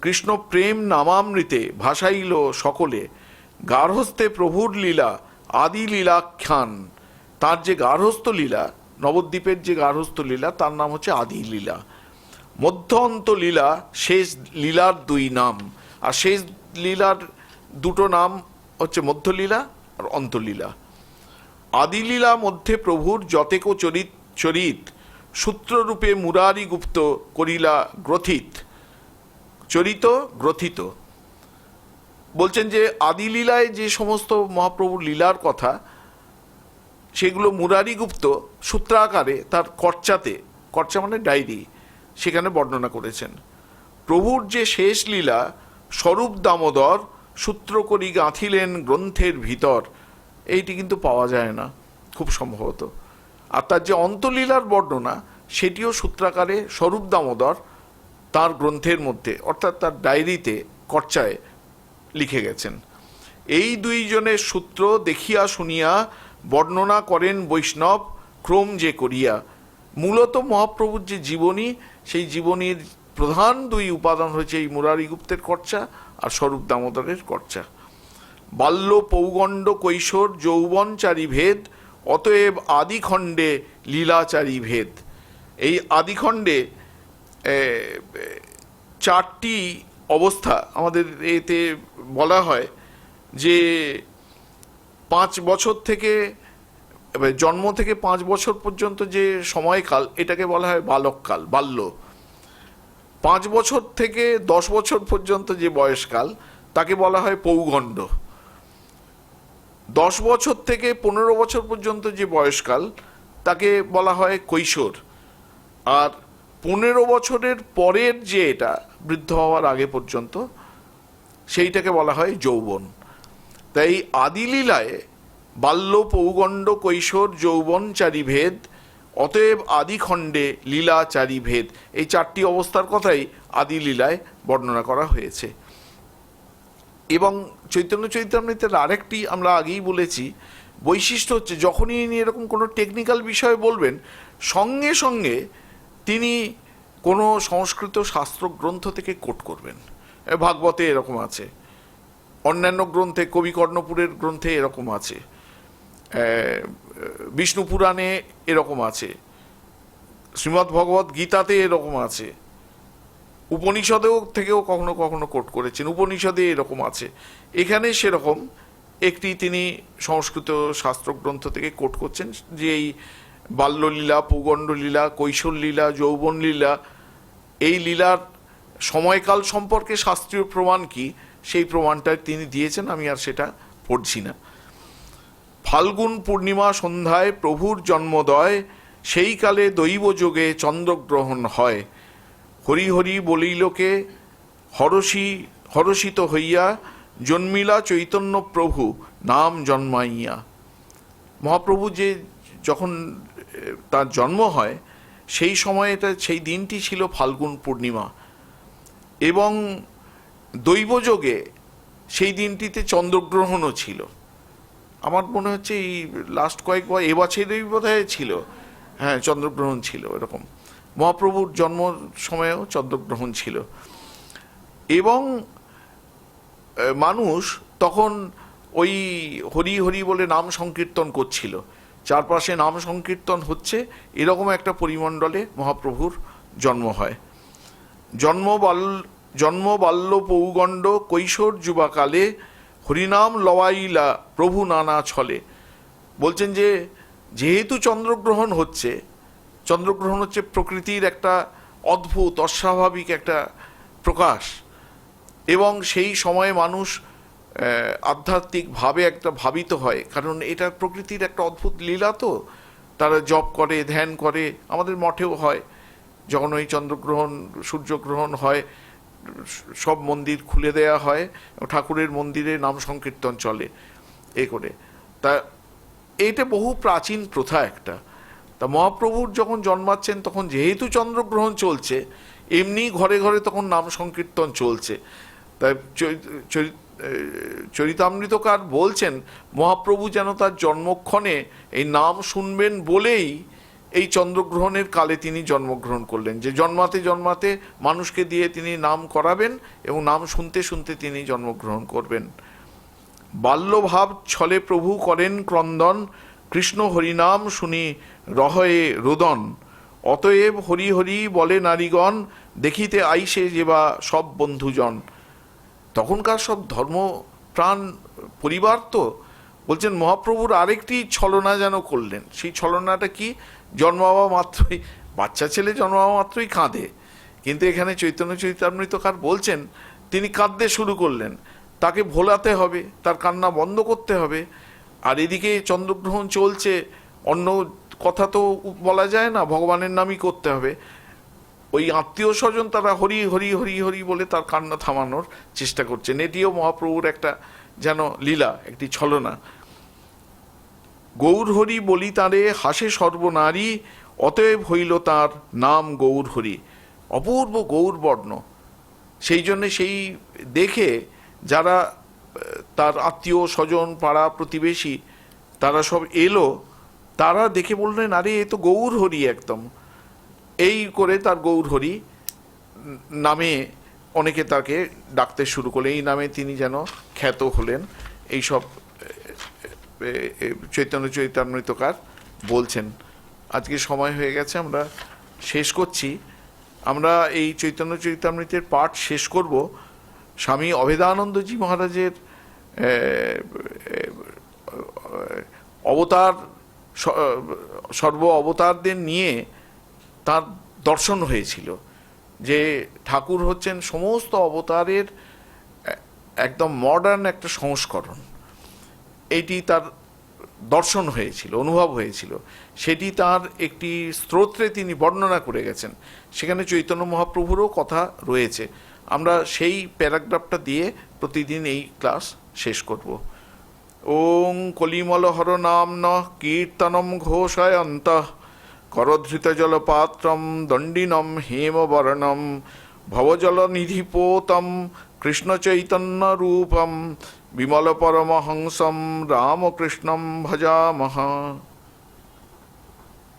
কৃষ্ণ প্রেম নামামৃতে ভাসাইল সকলে। গার্হস্থ্যে প্রভুর লীলা আদি লীলাখ্যান। তার যে গার্হস্থ লীলা, নবদ্বীপের যে গার্হস্থ লীলা, তার নাম হচ্ছে আদি লীলা। মধ্য অন্ত লীলা, শেষ লীলার 2 নাম। আর শেষ লীলার 2টো নাম হচ্ছে মধ্যলীলা আর অন্তলীলা। আদিলীলা মধ্যে প্রভুর যতেক চরিত, সূত্ররূপে মুরারি গুপ্ত করিলা গ্রথিত। চরিত গ্রথিত বলছেন যে আদিলীলায় যে সমস্ত মহাপ্রভুর লীলার কথা, সেগুলো মুরারি গুপ্ত সূত্রাকারে তার কর্চা মানে ডায়েরি, সেখানে বর্ণনা করেছেন। প্রভুর যে শেষ লীলা স্বরূপ দামোদর, সূত্র করি গাঁথিলেন গ্রন্থের ভিতর। এইটি কিন্তু পাওয়া যায় না খুব সম্ভবত। আর তার যে অন্তলীলার বর্ণনা, সেটিও সূত্রাকারে স্বরূপ দামোদর তার গ্রন্থের মধ্যে, অর্থাৎ তার ডায়েরিতে কর্চায় লিখে গেছেন। এই 2 জনের সূত্র দেখিয়া শুনিয়া বর্ণনা করেন বৈষ্ণব ক্রম যে করিয়া। মূলত মহাপ্রভুর যে জীবনী, সেই জীবনীর প্রধান 2 উপাদান হচ্ছে এই মুরারি গুপ্তের কর্চা আর স্বরূপ দামোদরের কর্চা। বাল্য পৌগণ্ড কৈশোর যৌবনচারী ভেদ, অতএব আদিখণ্ডে লীলাচারী ভেদ। এই আদিখণ্ডে 4টি অবস্থা আমাদের এতে বলা হয় যে 5 বছর থেকে, জন্ম থেকে 5 বছর পর্যন্ত যে সময়কাল, এটাকে বলা হয় বালককাল, বাল্য। 5 বছর থেকে 10 বছর পর্যন্ত যে বয়সকাল, তাকে বলা হয় পৌগণ্ড। 10 বছর থেকে 15 বছর পর্যন্ত যে বয়সকাল তাকে বলা হয় কৈশোর, আর 15 বছরের পরের যে এটা বৃদ্ধ হওয়ার আগে পর্যন্ত সেইটাকে বলা হয় যৌবন। তাই আদিলীলায় বাল্য, পৌগণ্ড, কৈশোর, যৌবন চারি ভেদ, অতএব আদিখণ্ডে লীলা চারি ভেদ, এই 4টি অবস্থার কথাই আদিলীলায় বর্ণনা করা হয়েছে। এবং চৈতন্য চরিতামৃতের আরেকটি আমরা আগেই বলেছি বৈশিষ্ট্য হচ্ছে, যখনই ইনি এরকম কোনো টেকনিক্যাল বিষয় বলবেন, সঙ্গে সঙ্গে তিনি কোনো সংস্কৃত শাস্ত্র গ্রন্থ থেকে কোট করবেন। ভাগবতে এরকম আছে, অন্যান্য গ্রন্থে, কবি কর্ণপুরের গ্রন্থে এরকম আছে, বিষ্ণু পুরাণে এরকম আছে, শ্রীমদ্ ভগবত গীতাতে এরকম আছে, উপনিষদেও থেকেও কখনো কখনো কোট করেছেন, উপনিষদে এরকম আছে। এখানে সেরকম একটি তিনি সংস্কৃত শাস্ত্র গ্রন্থ থেকে কোট করছেন, যে এই বাল্যলীলা, পৌগণ্ড লীলা, কৈশোর লীলা, যৌবন লীলা, এই লীলার সময়কাল সম্পর্কে শাস্ত্রীয় প্রমাণ কি, সেই প্রমাণটা তিনি দিয়েছেন। আমি আর সেটা পড়ছি না। ফাল্গুন পূর্ণিমা সন্ধ্যায় প্রভুর জন্মোদয়, সেই কালে দৈবযোগে চন্দ্রগ্রহণ হয়। হরি হরি বলিলোকে হরষিত হইয়া, জন্মিলা চৈতন্য প্রভু নাম জন্মাইয়া। মহাপ্রভু যে যখন তার জন্ম হয়, সেই সময় সেই দিনটি ছিল ফাল্গুন পূর্ণিমা, এবং দৈবযোগে সেই দিনটিতে চন্দ্রগ্রহণও ছিল। আমার মনে হচ্ছে এই লাস্ট কয়েকবার, এবছরই বোধহয় ছিল, হ্যাঁ চন্দ্রগ্রহণ ছিল এরকম। মহাপ্রভুর জন্ম সময়েও চন্দ্রগ্রহণ ছিল, এবং মানুষ তখন ওই হরি হরি বলে নাম সংকীর্তন করছিল, চারপাশে নাম সংকীর্তন হচ্ছে, এরকম একটা পরিমণ্ডলে মহাপ্রভুর জন্ম হয়। জন্ম বাল্য পৌগণ্ড কৈশোর যুবাকালে, হরিনাম লওয়াইলা প্রভু নানা ছলে। বলছেন যে যেহেতু চন্দ্রগ্রহণ হচ্ছে, চন্দ্রগ্রহণ হচ্ছে প্রকৃতির একটা অদ্ভুত অস্বাভাবিক একটা প্রকাশ, এবং সেই সময়ে মানুষ আধ্যাত্মিকভাবে একটা ভাবিত হয়, কারণ এটা প্রকৃতির একটা অদ্ভুত লীলা। তো তারা জপ করে, ধ্যান করে, আমাদের মঠেও হয়। যখন ওই চন্দ্রগ্রহণ, সূর্যগ্রহণ হয়, সব মন্দির খুলে দেয়া হয়, ঠাকুরের মন্দিরে নাম সংকীর্তন চলে এ করে। তা এইটা বহু প্রাচীন প্রথা একটা। তা মহাপ্রভুর যখন জন্মাচ্ছেন, তখন যেহেতু চন্দ্রগ্রহণ চলছে, এমনি ঘরে ঘরে তখন নাম সংকীর্তন চলছে। তাই চরিতামৃতকার বলছেন, মহাপ্রভু যেন তার জন্মক্ষণে এই নাম শুনবেন বলেই এই চন্দ্রগ্রহণের কালে তিনি জন্মগ্রহণ করলেন, যে জন্মাতে জন্মাতে মানুষকে দিয়ে তিনি নাম করাবেন, এবং নাম শুনতে শুনতে তিনি জন্মগ্রহণ করবেন। বাল্যভাব ছলে প্রভু করেন ক্রন্দন, কৃষ্ণ হরিনাম শুনি রহয়ে রোদন। অতএব হরি হরি বলে নারীগণ, দেখিতে আইসে যেবা সব বন্ধুজন। তখনকার সব ধর্মপ্রাণ পরিবার তো বলছেন মহাপ্রভুর আরেকটি ছলনা যেন করলেন। সেই ছলনাটা কি? জন্মাবা মাত্রই, বাচ্চা ছেলে জন্মাবা মাত্রই কাঁদে, কিন্তু এখানে চৈতন্য চরিতামৃতকার বলছেন তিনি কাঁদতে শুরু করলেন। তাকে ভোলাতে হবে, তার কান্না বন্ধ করতে হবে। আর এদিকে চন্দ্রগ্রহণ চলছে, অন্য কথা তো বলা যায় না, ভগবানের নামই করতে হবে। ওই আত্মীয় স্বজন তারা হরি হরি হরি হরি বলে তার কান্না থামানোর চেষ্টা করছেন। এটিও মহাপ্রভুর একটা যেন লীলা, একটি ছলনা। গৌর হরি বলি তাঁরে হাসে সর্বনারী, অতএব হইল তার নাম গৌর হরি। অপূর্ব গৌর বর্ণ। সেই জন্যে সেই দেখে যারা তার আত্মীয় স্বজন, পাড়া প্রতিবেশী, তারা সব এলো, তারা দেখে বললেন, আরে এ তো গৌর হরি একদম। এই করে তার গৌর হরি নামে অনেকে তাকে ডাকতে শুরু করলেন। এই নামে তিনি যেন খ্যাত হলেন। এইসব চৈতন্য চরিতামৃতকার বলছেন। আজকে সময় হয়ে গেছে, আমরা শেষ করছি। আমরা এই চৈতন্য চরিতামৃতের পাঠ শেষ করব স্বামী অভেদানন্দজি মহারাজের অবতার, সর্ব অবতারদের নিয়ে তার দর্শন হয়েছিল, যে ঠাকুর হচ্ছেন সমস্ত অবতারের একদম মডার্ন একটা সংস্করণ। এটি তার দর্শন হয়েছিল, অনুভব হয়েছিল, সেটি তার একটি স্তোত্রে তিনি বর্ণনা করে গেছেন। সেখানে চৈতন্য মহাপ্রভুরও কথা রয়েছে। আমরা সেই প্যারাগ্রাফটা দিয়ে প্রতিদিন এই ক্লাস শেষ করব। ওং কলিমল হর নাম্ন কীর্তনম ঘোষয়ন্তঃ করধৃত জলপাত্রম দণ্ডিনম হেমবর্ণম ভবজলনিধিপোতম কৃষ্ণ চৈতন্য রূপম বিমল পরমহংসম রামকৃষ্ণম ভজামহ।